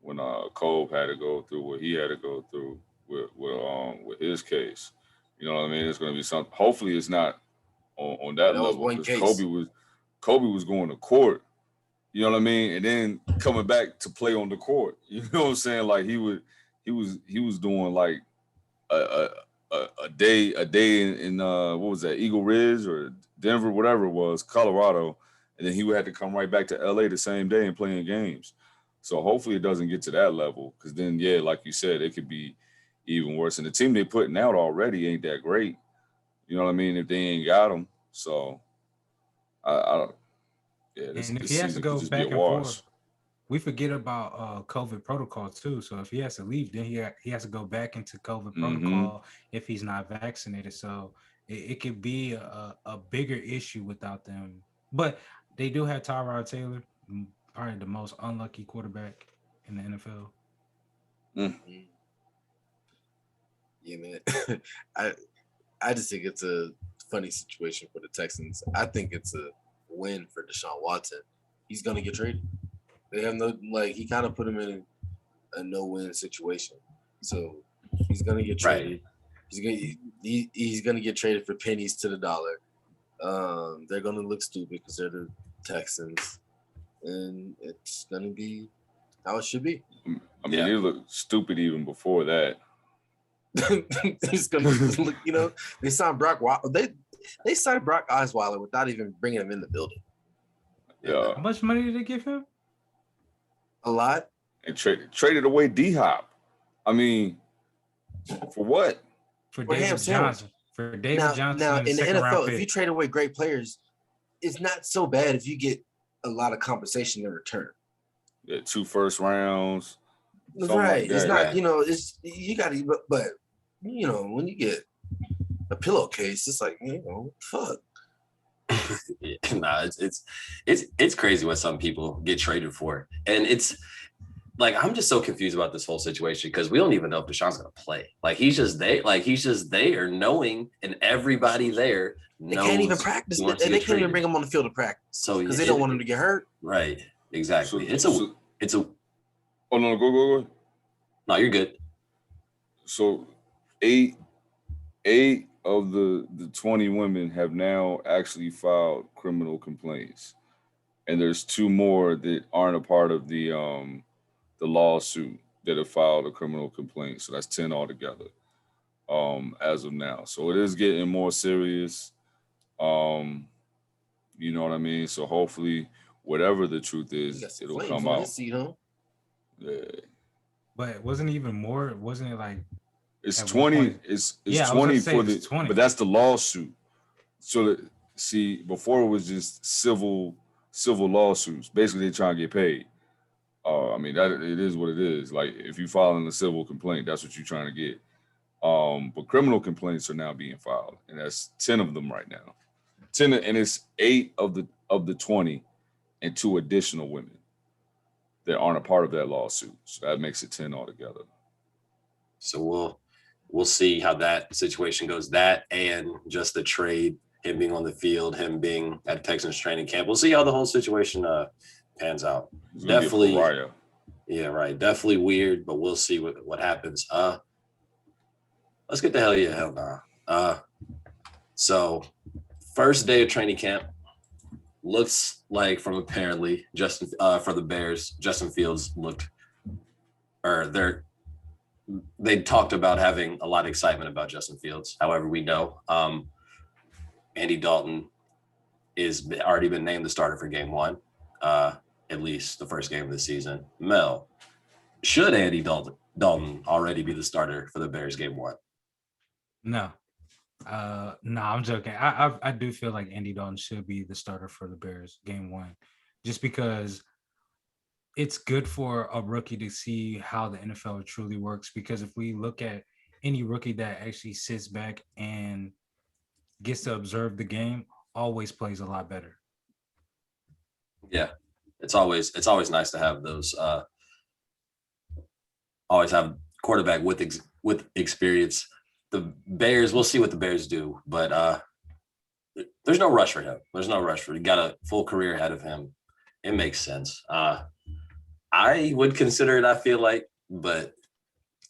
when Cole had to go through what he had to go through with his case. You know what I mean? It's going to be something. Hopefully, it's not on that level. Because Kobe was going to court. You know what I mean? And then coming back to play on the court. You know what I'm saying? Like he was doing like a day in what was that, Eagle Ridge or Denver, whatever it was, Colorado, and then he would have to come right back to LA the same day and playing games. So hopefully it doesn't get to that level, because then like you said, it could be even worse. And the team they putting out already ain't that great. You know what I mean? If they ain't got them, so I don't. Yeah, and if he has to go back and forth, we forget about COVID protocol too. So if he has to leave, then he has to go back into COVID protocol if he's not vaccinated. So it could be a bigger issue without them. But they do have Tyrod Taylor, probably the most unlucky quarterback in the NFL. Mm-hmm. Yeah, man. I just think it's a funny situation for the Texans. I think it's a win for Deshaun Watson. He's gonna get traded. They have he kind of put him in a no-win situation. So he's gonna get traded. Right. He's gonna get traded for pennies to the dollar. They're gonna look stupid because they're the Texans, and it's gonna be how it should be. I mean, they look stupid even before that. He's gonna look. They signed Brock. They signed Brock Osweiler without even bringing him in the building. Yeah. How much money did they give him? A lot. And traded away D-Hop. I mean, for what? For Or David Ham sandwich. Johnson. For David Johnson Now and the in the second round NFL, pick. if you trade away great players, it's not so bad if you get a lot of compensation in return. Yeah, 2 first rounds. That's right. Like It's that. not, Right. it's you got to, but when you get a pillowcase, it's like, fuck. Nah, it's crazy what some people get traded for, and it's like I'm just so confused about this whole situation because we don't even know if Deshaun's gonna play. Like he's just there, knowing, and everybody there They knows can't even practice, he and wants to they get can't even traded. bring him on the field to practice. So because they don't want him to get hurt. Right, exactly. It's a. Oh no, go. No, you're good. So 8 of the 20 women have now actually filed criminal complaints, and there's 2 more that aren't a part of the lawsuit that have filed a criminal complaint. So that's 10 altogether as of now. So it is getting more serious. You know what I mean? So hopefully, whatever the truth is, it'll come out. Yeah. But wasn't it even more? Wasn't it like it's 20? It's 20 for the 20. But that's the lawsuit. So see, before it was just civil lawsuits. Basically, they're trying to get paid. I mean, that it is what it is. Like if you file in a civil complaint, that's what you're trying to get. But criminal complaints are now being filed, and that's 10 of them right now. 10, and it's 8 of the 20, and 2 additional women that aren't a part of that lawsuit. So that makes it 10 altogether. So we'll see how that situation goes. That and just the trade, him being on the field, him being at Texans training camp. We'll see how the whole situation pans out. Definitely, yeah, right. Definitely weird, but we'll see what happens. Let's get the hell yeah, hell nah. So first day of training camp looks like from apparently Justin for the Bears, Justin Fields they talked about having a lot of excitement about Justin Fields. However, we know Andy Dalton is already been named the starter for game 1, at least the first game of the season. Mel, should Andy Dalton already be the starter for the Bears game 1? No. No, I'm joking. I do feel like Andy Dalton should be the starter for the Bears game 1, just because it's good for a rookie to see how the NFL truly works. Because if we look at any rookie that actually sits back and gets to observe the game, always plays a lot better. Yeah, it's always nice to have those. Always have quarterback with experience. The Bears, we'll see what the Bears do, but there's no rush for him. He got a full career ahead of him. It makes sense. I would consider it, I feel like, but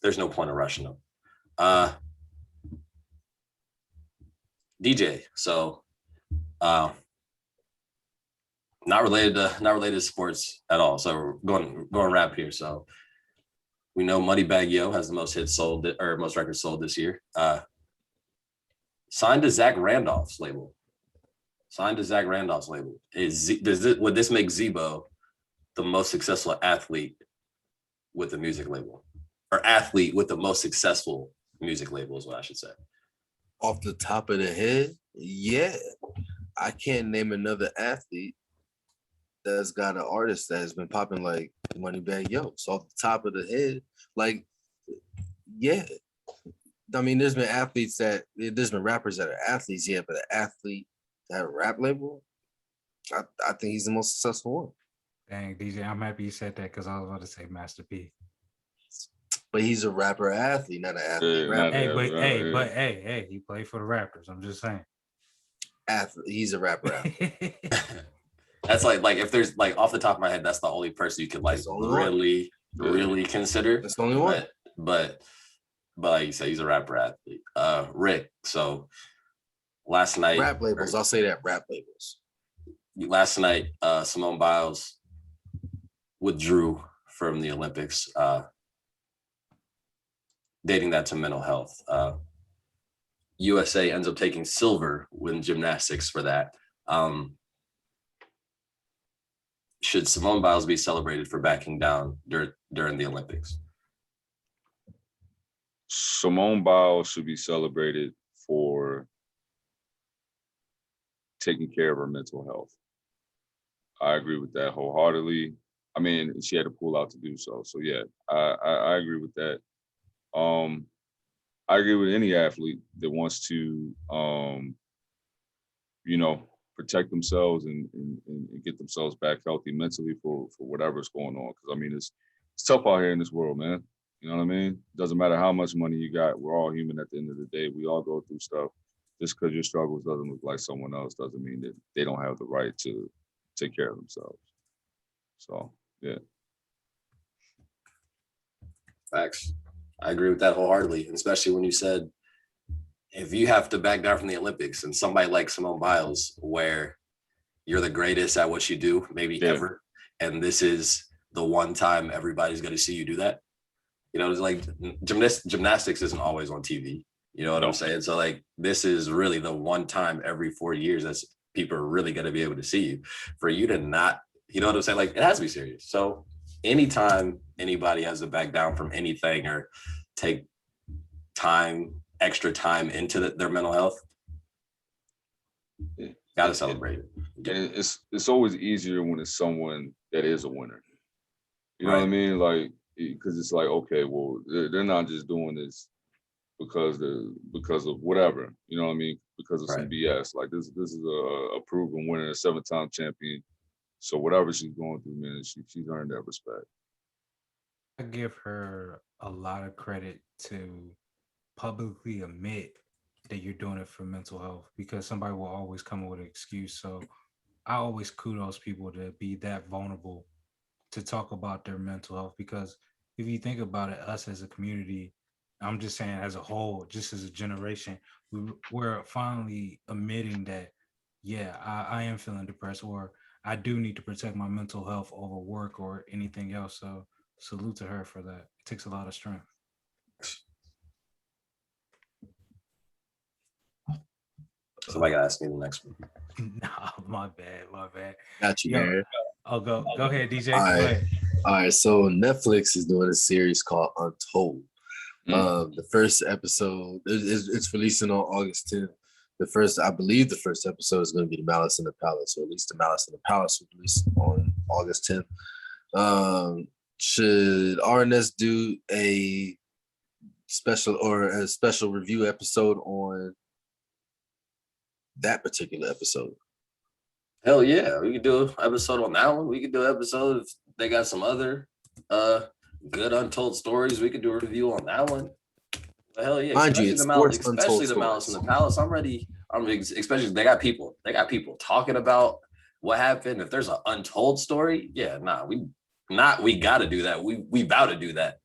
there's no point in rushing him. DJ, so not related to sports at all. So we're going rap here. So we know Moneybagg Yo has the most hits sold or most records sold this year. Signed to Zach Randolph's label. Would this make Zebo the most successful athlete with the music label, or athlete with the most successful music label is what I should say? Off the top of the head, yeah. I can't name another athlete that's got an artist that has been popping like Moneybagg Yo. So off the top of the head, like, yeah. I mean, there's been rappers that are athletes, yeah, but an athlete that have a rap label, I think he's the most successful one. Dang, DJ, I'm happy you said that because I was about to say Master P. But he's a rapper athlete, not an athlete. Hey, he played for the Raptors. I'm just saying. Athlete, he's a rapper athlete. That's like if there's like off the top of my head, that's the only person you could like really consider. That's the only one. But like you said, he's a rapper athlete. Rick, so last night rap labels, I'll say that rap labels. Last night, Simone Biles withdrew from the Olympics, dating that to mental health. USA ends up taking silver in gymnastics for that. Should Simone Biles be celebrated for backing down during the Olympics? Simone Biles should be celebrated for taking care of her mental health. I agree with that wholeheartedly. I mean, she had to pull out to do so. So yeah, I agree with that. I agree with any athlete that wants to, protect themselves and get themselves back healthy mentally for whatever's going on. Because I mean, it's tough out here in this world, man. You know what I mean? Doesn't matter how much money you got. We're all human at the end of the day. We all go through stuff. Just because your struggles doesn't look like someone else doesn't mean that they don't have the right to take care of themselves. So, yeah. Facts. I agree with that wholeheartedly, especially when you said if you have to back down from the Olympics and somebody like Simone Biles, where you're the greatest at what you do, maybe ever, and this is the one time everybody's going to see you do that. You know, it's like gymnastics isn't always on TV. You know what I'm saying? So like, this is really the one time every 4 years that people are really going to be able to see you. For you to not, you know what I'm saying? Like, it has to be serious. So anytime anybody has to back down from anything or take extra time into their mental health, gotta celebrate it. And it's always easier when it's someone that is a winner. You know what I mean? Like, because it's like, okay, well, they're not just doing this because of whatever. You know what I mean? Because of some BS. Like this is a proven winner, a 7-time champion. So whatever she's going through, man, she's earned that respect. I give her a lot of credit to publicly admit that you're doing it for mental health, because somebody will always come up with an excuse. So I always kudos people to be that vulnerable to talk about their mental health, because if you think about it, us as a community, I'm just saying as a whole, just as a generation, we're finally admitting that, yeah, I am feeling depressed, or I do need to protect my mental health over work or anything else. So salute to her for that. It takes a lot of strength. Somebody gotta ask me the next one. Nah, my bad. Got you, man. I'll go ahead, DJ. All right. So Netflix is doing a series called Untold. The first episode it's releasing on August 10th. I believe the first episode is going to be the Malice in the Palace, or at least the Malice in the Palace will release on August 10th. Should RNS do a special review episode on that particular episode? Hell yeah, we could do an episode on that one. We could do an episode if they got some other good untold stories. We could do a review on that one. Hell yeah, Mind you, especially the Malice in the Palace. I'm ready. Especially they got people talking about what happened. If there's an untold story, we gotta do that. We about to do that.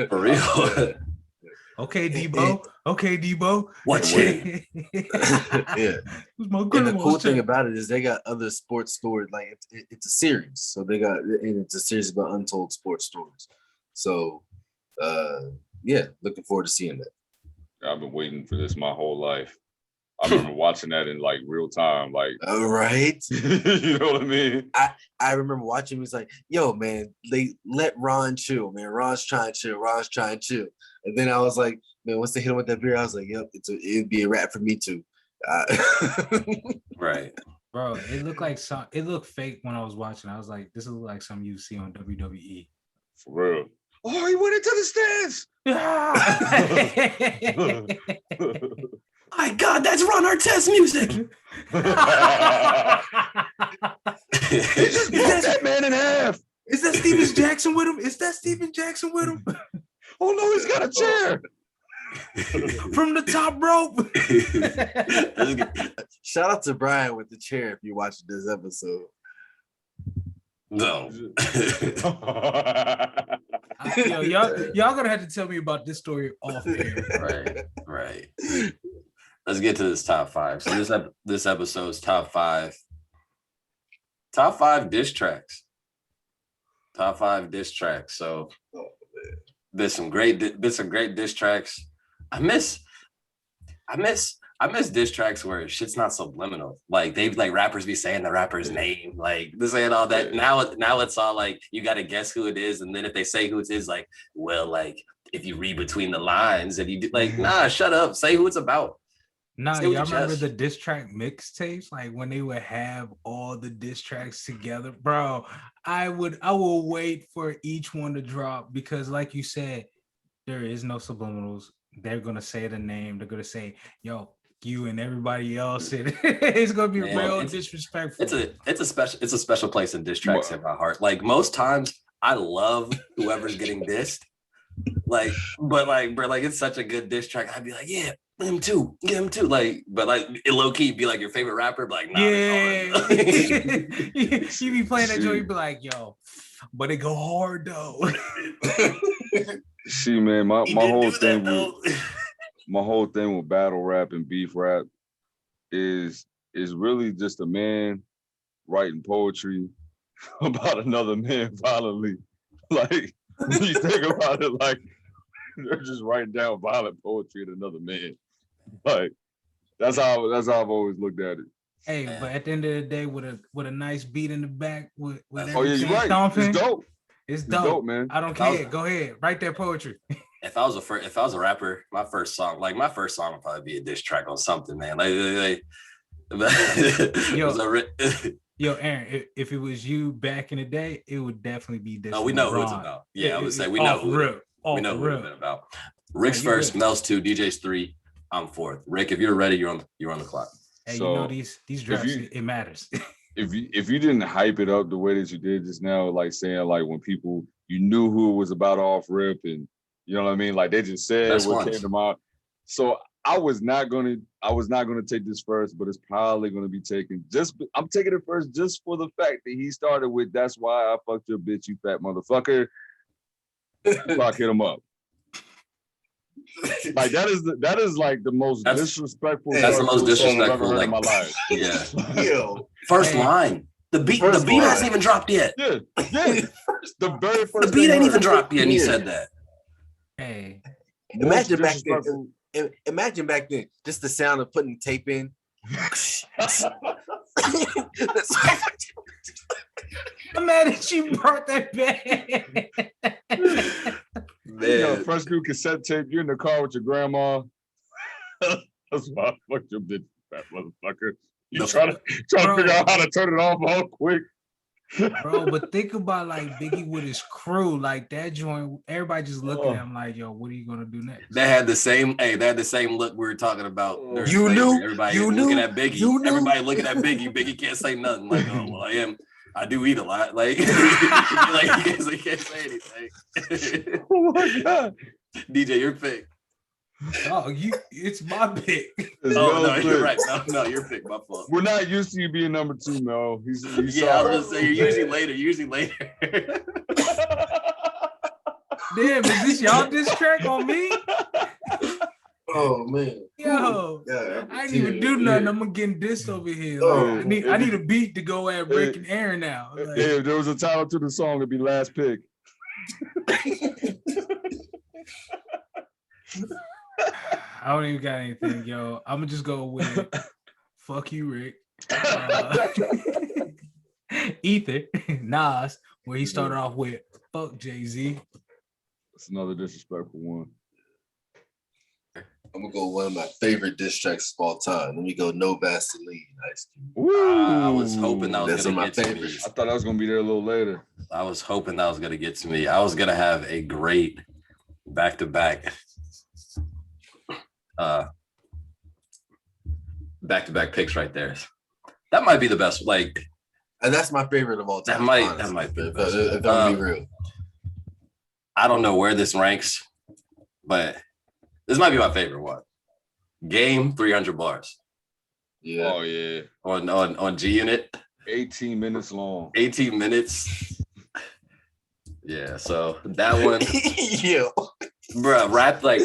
For real. Okay, Debo. What? Yeah. And the cool thing about it is they got other sports stories. Like it's a series, so it's a series about untold sports stories. So, looking forward to seeing that. I've been waiting for this my whole life. I remember watching that in like real time, like right. You know what I mean? I remember watching. He was like, "Yo, man, let Ron chill, man. Ron's trying to chill." And then I was like, "Man, once they hit him with that beer, I was like, yep, it'd be a wrap for me too." Right, bro. It looked fake when I was watching. I was like, "This looks like something you see on WWE." For real. Oh, he went into the stands. My God, that's Ron Artest music. He just broke that man in half. Is that Steven Jackson with him? Oh no, he's got a chair. From the top rope. Shout out to Brian with the chair if you watched this episode. No. Y'all gonna have to tell me about this story off air. Right. Let's get to this top 5. So this episode's top 5 diss tracks. Top 5 diss tracks. So there's some great diss tracks. I miss diss tracks where shit's not subliminal. Like they like rappers be saying the rapper's name, like this and all that. Now it's all like you gotta guess who it is, and then if they say who it is, like, well, like if you read between the lines and you do like, nah, shut up. Say who it's about. Nah, Say with y'all your remember chest. the diss track mixtapes? Like when they would have all the diss tracks together, bro. I will wait for each one to drop because, like you said, there is no subliminals. They're gonna say the name. They're gonna say, "Yo, you and everybody else." And it's gonna be Man, real disrespectful. It's a special place in diss tracks in my heart. Like most times, I love whoever's getting dissed. Like, but like, bro, like it's such a good diss track. I'd be like, yeah, get him too. Like, but like, it low key be like your favorite rapper. But like, nah, yeah, you be playing that joint. You be like, "Yo," but it go hard though. See, man, my whole thing with battle rap and beef rap is really just a man writing poetry about another man violently. Like when you think about it, like they're just writing down violent poetry at another man. Like that's how I've always looked at it. Hey, but at the end of the day, with a nice beat in the back, with oh yeah, you're right. Thumping, it's dope. It's dope, man. I don't care. Go ahead, write that poetry. If I was a rapper, my first song would probably be a diss track on something, man. Yo, Aaron, if it was you back in the day, it would definitely be this. No, we know who it's about. Yeah, I would say we know who it's about. Rick's first, Mel's 2, DJ's 3, I'm 4th. Rick, if you're ready, you're on the clock. Hey, so, you know these drafts, it matters. if you didn't hype it up the way that you did just now, like saying like when people you knew who it was about off rip and you know what I mean, like they just said what came to mind. So I was not gonna take this first, but it's probably gonna be taken. I'm taking it first just for the fact that he started with "That's why I fucked your bitch, you fat motherfucker." Fuck, hit him up. Like that is like the most disrespectful. That's the most disrespectful I've ever heard in my life. Yeah. First line. The beat hasn't even dropped yet. Yeah. The very first. The beat ain't even dropped yet, and he said that. Hey. Imagine back then, just the sound of putting tape in. I'm mad that you brought that back. Man. You know, first new cassette tape, you're in the car with your grandma. That's why I fucked your bitch, fat motherfucker. You try to figure out how to turn it off all quick. Bro, but think about like Biggie with his crew, like that joint. Everybody just looking at him like, "Yo, what are you gonna do next?" They had the same look we were talking about. You knew. Everybody looking at Biggie. Everybody looking at Biggie. Biggie can't say nothing. Like, oh well, I do eat a lot. Like, he can't say anything. Oh my god, DJ, your pick. Oh, it's my pick. You're right. No, your pick. My fault. We're not used to you being number 2, Mel. I was gonna say you're usually later. Damn, is this y'all diss track on me? Oh man. Yo, I didn't even do nothing. I'm getting dissed over here. Like, I need a beat to go at Rick and Aaron now. Like, if there was a title to the song, it'd be Last Pick. I don't even got anything, yo. I'm gonna just go with "Fuck you, Rick." Ether, Nas, where he started off with "Fuck Jay-Z." That's another disrespectful one. I'm gonna go with one of my favorite diss tracks of all time. Let me go "No Vaseline." Ice Cube. I was hoping that was gonna get to me. I thought I was gonna be there a little later. I was hoping that was gonna get to me. I was gonna have a great back-to-back picks right there. That might be the best. Like, and that's my favorite of all time. That might be the best. If I'm being real. I don't know where this ranks, but this might be my favorite one. Game 300 bars. Yeah. Oh yeah. On G Unit. 18 minutes long. 18 minutes. Yeah. So that one. Yeah. Bruh, rap like.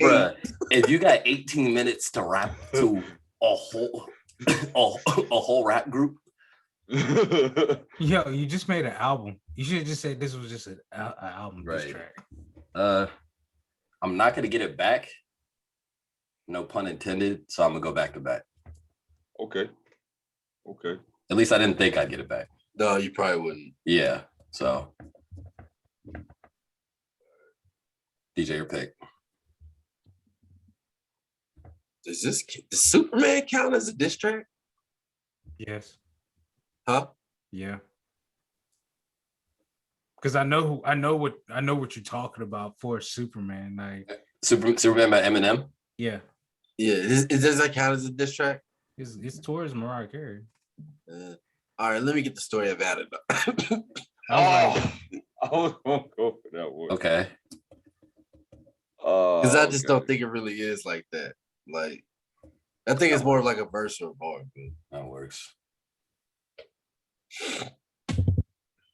Bruh, if you got 18 minutes to rap to a whole rap group. Yo, you just made an album. You should have just said this was just an album. Right. This track. I'm not gonna get it back. No pun intended. So I'm gonna go back to back. Okay. At least I didn't think I'd get it back. No, you probably wouldn't. Yeah. So DJ, your pick. Does Superman count as a diss track? Yes. Huh? Yeah. Because I know what you're talking about for Superman. Like Superman by Eminem. Yeah. Yeah. Does that count as a diss track? It's towards Mariah Carey. All right, let me get the story of Adam. I was gonna go for that one. Okay. Because I just don't think it really is like that. Like, I think it's more of like a verse or a bar. That works.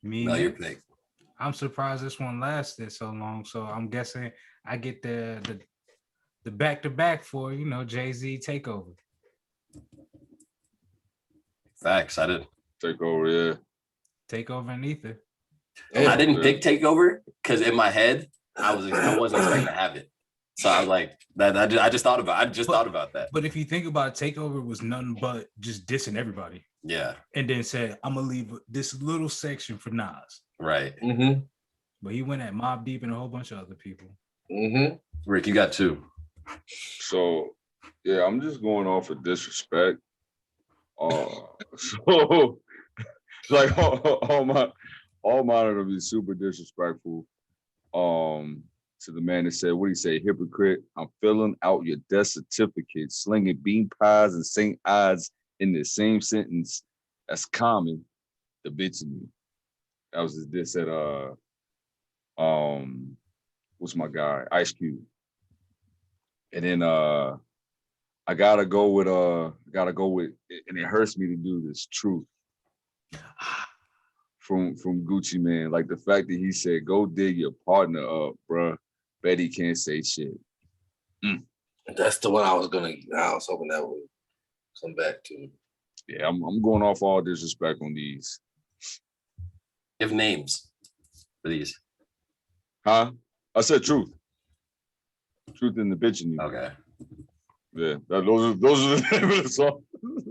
Me, Your pick. I'm surprised this one lasted so long. So I'm guessing I get the back-to-back for, Jay-Z Takeover. Facts. I did. Takeover, yeah. Takeover and Ether. I didn't pick Takeover because in my head I wasn't expecting to have it. So I was like that. I just thought about that. But if you think about it, Takeover was nothing but just dissing everybody. Yeah. And then said, I'm gonna leave this little section for Nas. Right. Mm-hmm. But he went at Mobb Deep and a whole bunch of other people. Mm-hmm. Rick, you got 2. So yeah, I'm just going off of disrespect. So like all mine are gonna be super disrespectful. To the man that said, what do you say, hypocrite? I'm filling out your death certificate, slinging bean pies and St. Ides in the same sentence. That's common. The bitch in you. That was his diss at what's my guy? Ice Cube. And then I gotta go with, and it hurts me to do this, Truth. From Gucci Mane. Like the fact that he said, go dig your partner up, bruh. Bet he can't say shit. That's the one I was hoping that would come back to. Yeah, I'm going off all disrespect on these. Give names for these. Huh? I said Truth. Truth in the bitch in you. Okay. Yeah, those are the name of the song.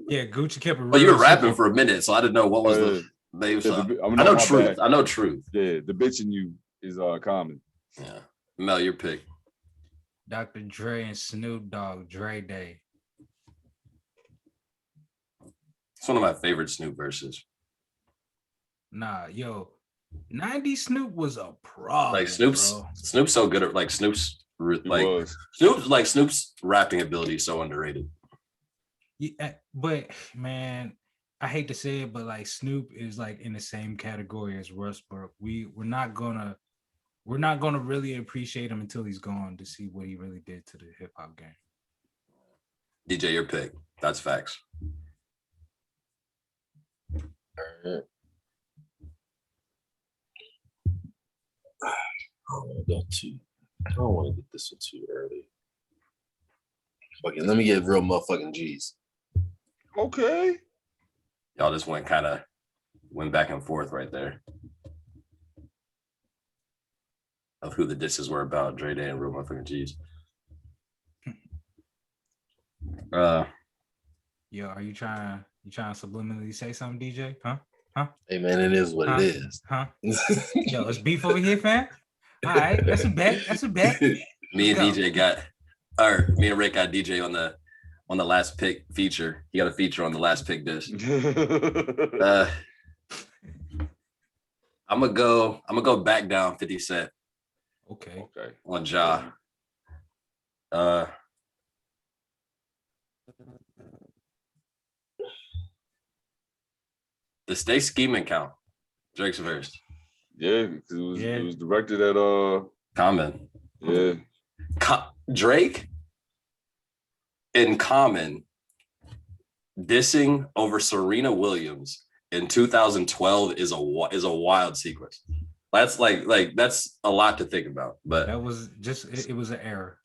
Yeah, Gucci kept it real. Well, you were rapping for a minute, so I didn't know what was the name. I know Truth. Bad. I know Truth. Yeah, the bitch in you is common. Yeah. Mel, your pick. Dr. Dre and Snoop Dogg, Dre Day. It's one of my favorite Snoop verses. Nah, 90 Snoop was a problem. Like Snoop's so good at Snoop's rapping ability is so underrated. Yeah, but man, I hate to say it, but like Snoop is like in the same category as Westbrook. We're not gonna really appreciate him until he's gone to see what he really did to the hip hop game. DJ, your pick. That's facts. I don't want to get this one too early. Fucking, let me get real motherfucking G's. Okay. Y'all just went back and forth right there of who the disses were about. Dre Day and real motherfucking G's. Yo, are you trying to subliminally say something, DJ? Huh? Hey man, it is what it is. Huh? Yo, it's beef over here, fam. All right, that's a bet. Me and Rick got DJ on the last pick feature. He got a feature on the last pick diss. I'm gonna go back down 50 Cent. Okay. On Ja. The Stay Scheming count. Drake's verse. Yeah, because it was directed at Common. Yeah. Drake in Common dissing over Serena Williams in 2012 is a wild sequence. That's that's a lot to think about. But that was it was an error.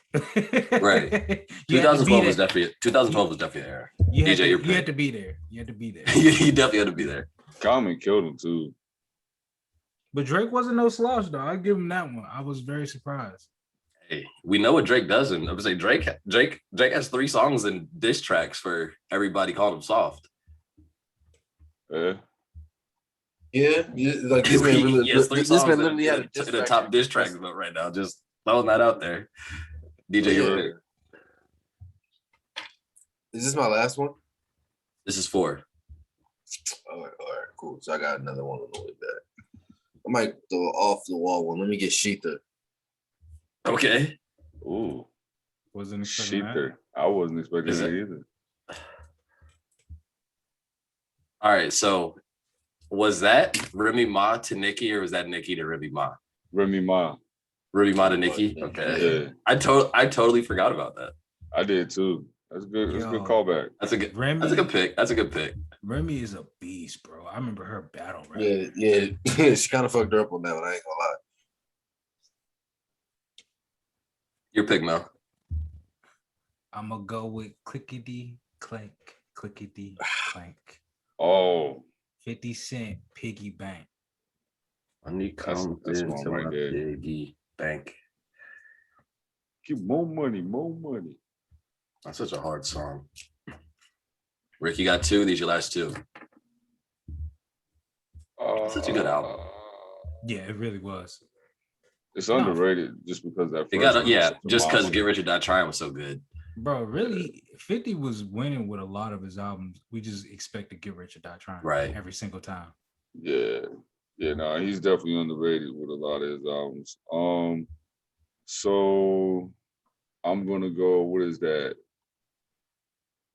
Right. 2012 was definitely an error. You had to be there. You definitely had to be there. Common killed him too. But Drake wasn't no slouch though. I give him that one. I was very surprised. Hey, we know what Drake does, and I would say Drake has 3 songs and diss tracks for everybody called him soft. Yeah, like this man literally had a the top diss tracks about right now. Just throwing that out there. DJ, your pick. Is this my last one? This is 4. All right, cool. So I got another one on the way back. I might throw an off the wall one. Let me get Sheetha. Okay. Ooh. Wasn't expecting that. Sheether. I wasn't expecting that either. All right, so was that Remy Ma to Nikki, or was that Nikki to Remy Ma? Remy Ma. Remy Ma to Nikki? Okay. Yeah. I totally forgot about that. I did too. That's good. That's a good callback. That's a good pick. That's a good pick. Remy is a beast, bro. I remember her battle rap. Yeah. She kind of fucked her up on that one. I ain't gonna lie. Your pick, Mel. I'm gonna go with clickety clank, clickety clank. Oh. 50 Cent piggy bank. I need come that's into one right my there. piggy bank. Get more money, more money. That's such a hard song. Rick, you got 2. These your last 2. Such a good album. Yeah, it really was. It's underrated just because that. Just because Get Rich or Die Trying was so good. Bro, really, 50 was winning with a lot of his albums. We just expect to Get Rich or Die Trying every single time. Yeah. Yeah, no, he's definitely underrated with a lot of his albums. So I'm gonna go, what is that?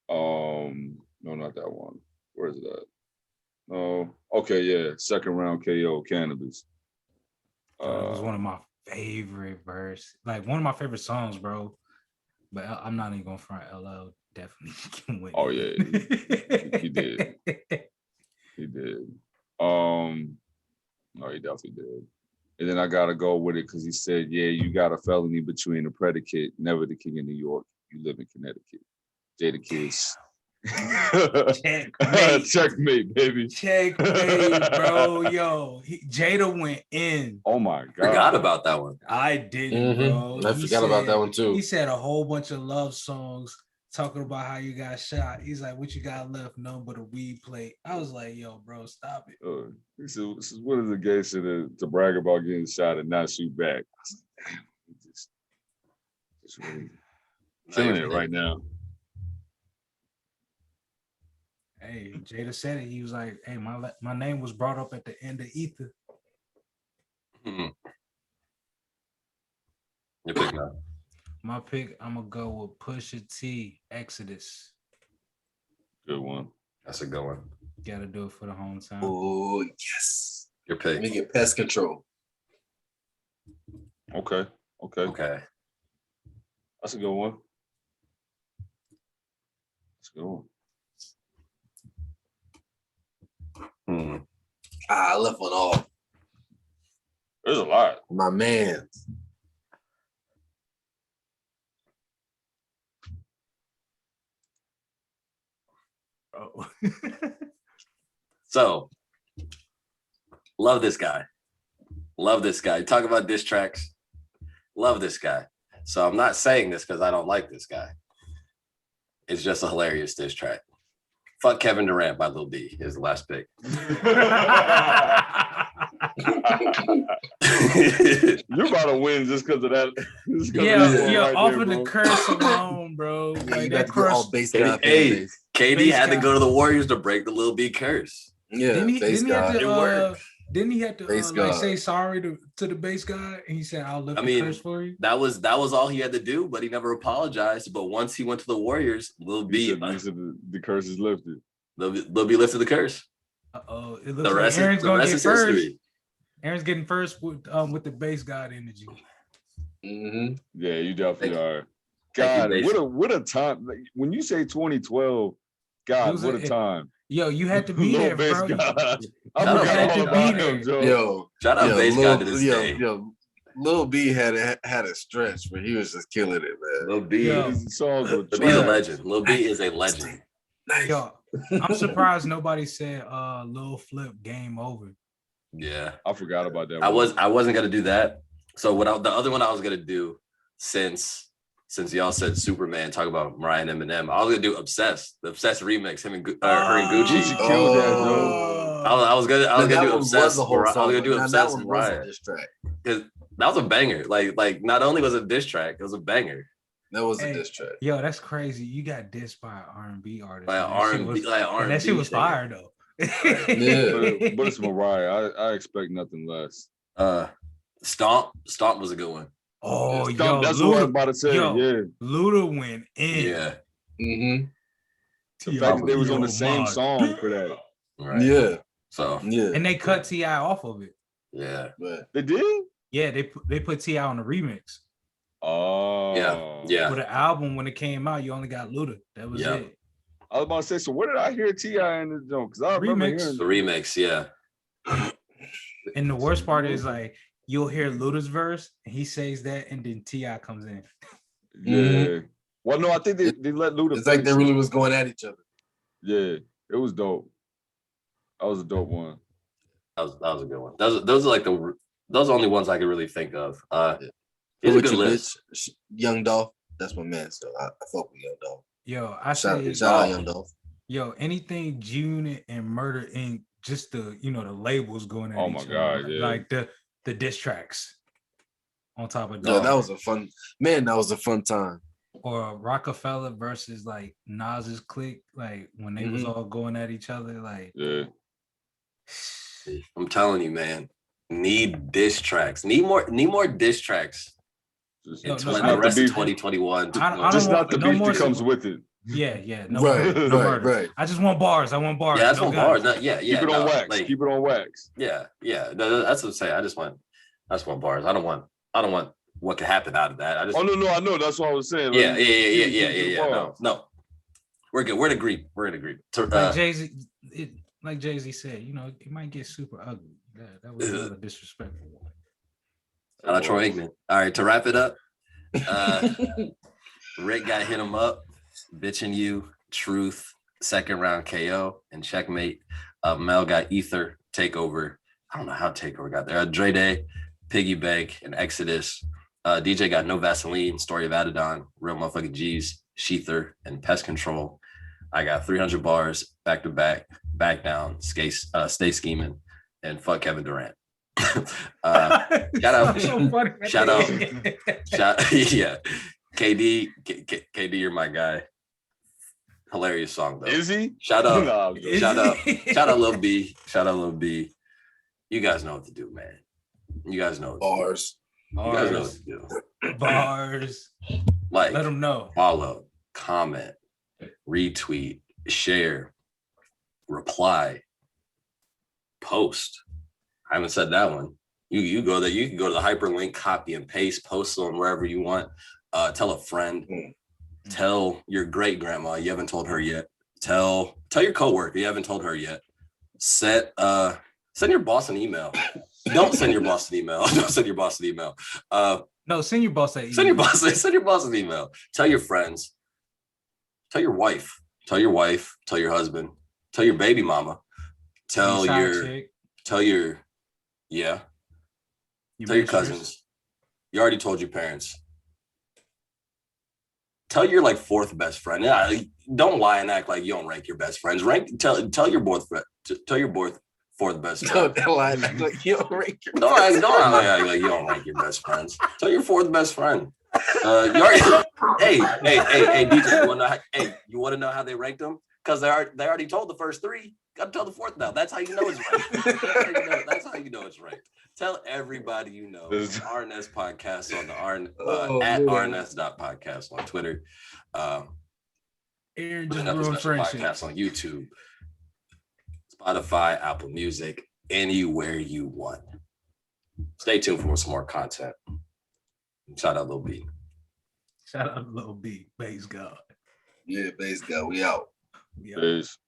No, not that one. Where is that? No. Okay, yeah. Second round KO, Cannabis. It was one of my favorite one of my favorite songs, bro. But I'm not even going front. LL definitely can win. Oh yeah, he did. He did. No, he definitely did. And then I gotta go with it because he said, "Yeah, you got a felony between a predicate, never the king of New York. You live in Connecticut." Jada Kiss. Checkmate. Checkmate, baby. Checkmate, bro. Yo, Jada went in. Oh my God. Forgot about that one. I didn't, bro. I forgot about that one too. He said a whole bunch of love songs talking about how you got shot. He's like, what you got left? None but a weed plate. I was like, yo, bro, stop it. This is what is the gay shit to brag about getting shot and not shoot back? Just really killing it right now. Hey, Jada said it. He was like, hey, my name was brought up at the end of Ether. Your pick now. My pick, I'm going to go with Pusha T, Exodus. Good one. That's a good one. Got to do it for the hometown. Oh, yes. Your pick. Let me get Pest Control. Okay. That's a good one. That's a good one. I left one off. There's a lot. My man. Oh. So, love this guy. Talk about diss tracks. Love this guy. So I'm not saying this because I don't like this guy. It's just a hilarious diss track. Fuck Kevin Durant by Lil B is the last pick. You're about to win just because of that. Yeah, off of the curse alone, bro. Like that curse. KD had to go to the Warriors to break the Lil B curse. Yeah, didn't he have to say sorry to the base guy? And he said, "I'll lift the curse for you." That was all he had to do, but he never apologized. But once he went to the Warriors, Lil B, the curse is lifted. Lil B lifted the curse. It looks like Aaron's going to get first. History. Aaron's getting first with the base god energy. Mm-hmm. Yeah, you definitely are. God, what a time! Like, when you say 2012, God, what a time! Yo, you had to be there, bro. You had to be there. Yo, shout out base god to this day. Yo, Lil B had a stretch, but he was just killing it, man. Lil B, he's a legend. Lil B is a legend. Nice. Yo, I'm surprised nobody said Lil Flip game over. Yeah, I forgot about that. I wasn't gonna do that. So the other one I was gonna do, since y'all said Superman, talk about Mariah and Eminem, I was gonna do Obsessed, the Obsessed remix, her and Gucci. I was gonna do Obsessed. I was gonna do Obsessed with Mariah. That was a banger. Like not only was it a diss track, it was a banger. That was a diss track. Yo, that's crazy. You got dissed by an R&B artist. Like R&B, and that shit was fire though. Yeah. But it's Mariah. I expect nothing less. Stomp was a good one. Oh, Stomp, yo, that's Luda, what I was about to say. Yeah. Luda went in. Yeah. Mm-hmm. The fact that they was on the same song for that. Right. Yeah. So yeah. And they cut T.I. off of it. yeah. But They did? Yeah, they put T.I. on the remix. Oh. Yeah. For the album, when it came out, you only got Luda. That was it. I was about to say, so where did I hear T.I. in this joint? Because I remember hearing the remix, yeah. And the worst part is like you'll hear Luda's verse and he says that and then T.I. comes in. Yeah. Well, no, I think they let Luda. It's like they really was going at each other. Yeah, it was dope. That was a dope one. That was a good one. Those are like those are only ones I could really think of. It's a good list. Young Dolph, that's my man. So I fuck with Young Dolph. Yo, Shout out Young Dolph. Yo, anything G-Unit and Murder Inc. Just the labels going at each other. God, yeah. Like the diss tracks on top of that was a fun time. Or Rockefeller versus like Nas's clique, like when they was all going at each other, like I'm telling you, man, need diss tracks. Need more diss tracks. The rest of 2021. Just not the beef that comes with it. Yeah. No right. I just want bars. I want bars. Yeah, I just want bars. Keep it on wax. Like, keep it on wax. Yeah. That's what I'm saying. I just want bars. I don't want what could happen out of that. I know. That's what I was saying. Like, yeah. No. We're good. We're in agreement. Like Jay-Z said, it might get super ugly. That was another disrespectful one. Troy Aikman. All right, to wrap it up, Rick got hit him up, bitching you, Truth, second round KO, and checkmate. Mel got Ether, Takeover. I don't know how Takeover got there. Dre Day, Piggy Bank, and Exodus. DJ got No Vaseline, Story of Adidon, Real Motherfucking G's, Sheether, and Pest Control. I got 300 bars, back to back, back down, stay scheming, and fuck Kevin Durant. Shout out. Yeah. KD, you're my guy. Hilarious song though. Is he? Shout out Lil B. Shout out Lil B. You guys know what to do, man. You guys know bars. You guys know what to do. Bars. Like, let them know. Follow, comment, retweet, share, reply, post. I haven't said that one. You go there. You can go to the hyperlink, copy and paste, post on wherever you want. Tell a friend. Tell your great grandma you haven't told her yet. Tell your coworker you haven't told her yet. Send your boss an email. Don't send your boss an email. Don't send your boss an email. No, send your boss an email. Send your boss an email. Tell your friends. Tell your wife. Tell your wife. Tell your husband. Tell your baby mama. Tell your cousins. You already told your parents. Tell your like fourth best friend. Yeah, don't lie and act like you don't rank your best friends. Tell your fourth best friend. Don't lie and act like you don't rank your. Don't act like you don't rank your best friends. Tell your fourth best friend. You already. Hey, DJ, you want to know how they ranked them? Because they already told the first three. Got to tell the fourth now. That's how you know it's right. That's how you know it's right. Tell everybody you know. RNS Podcast on the at RNS.podcast on Twitter. Aaron just ruined friendship. Podcast on YouTube, Spotify, Apple Music, anywhere you want. Stay tuned for some more content. Shout out Lil B. Shout out Lil B. Bass God. Yeah, Bass God. We out. Peace.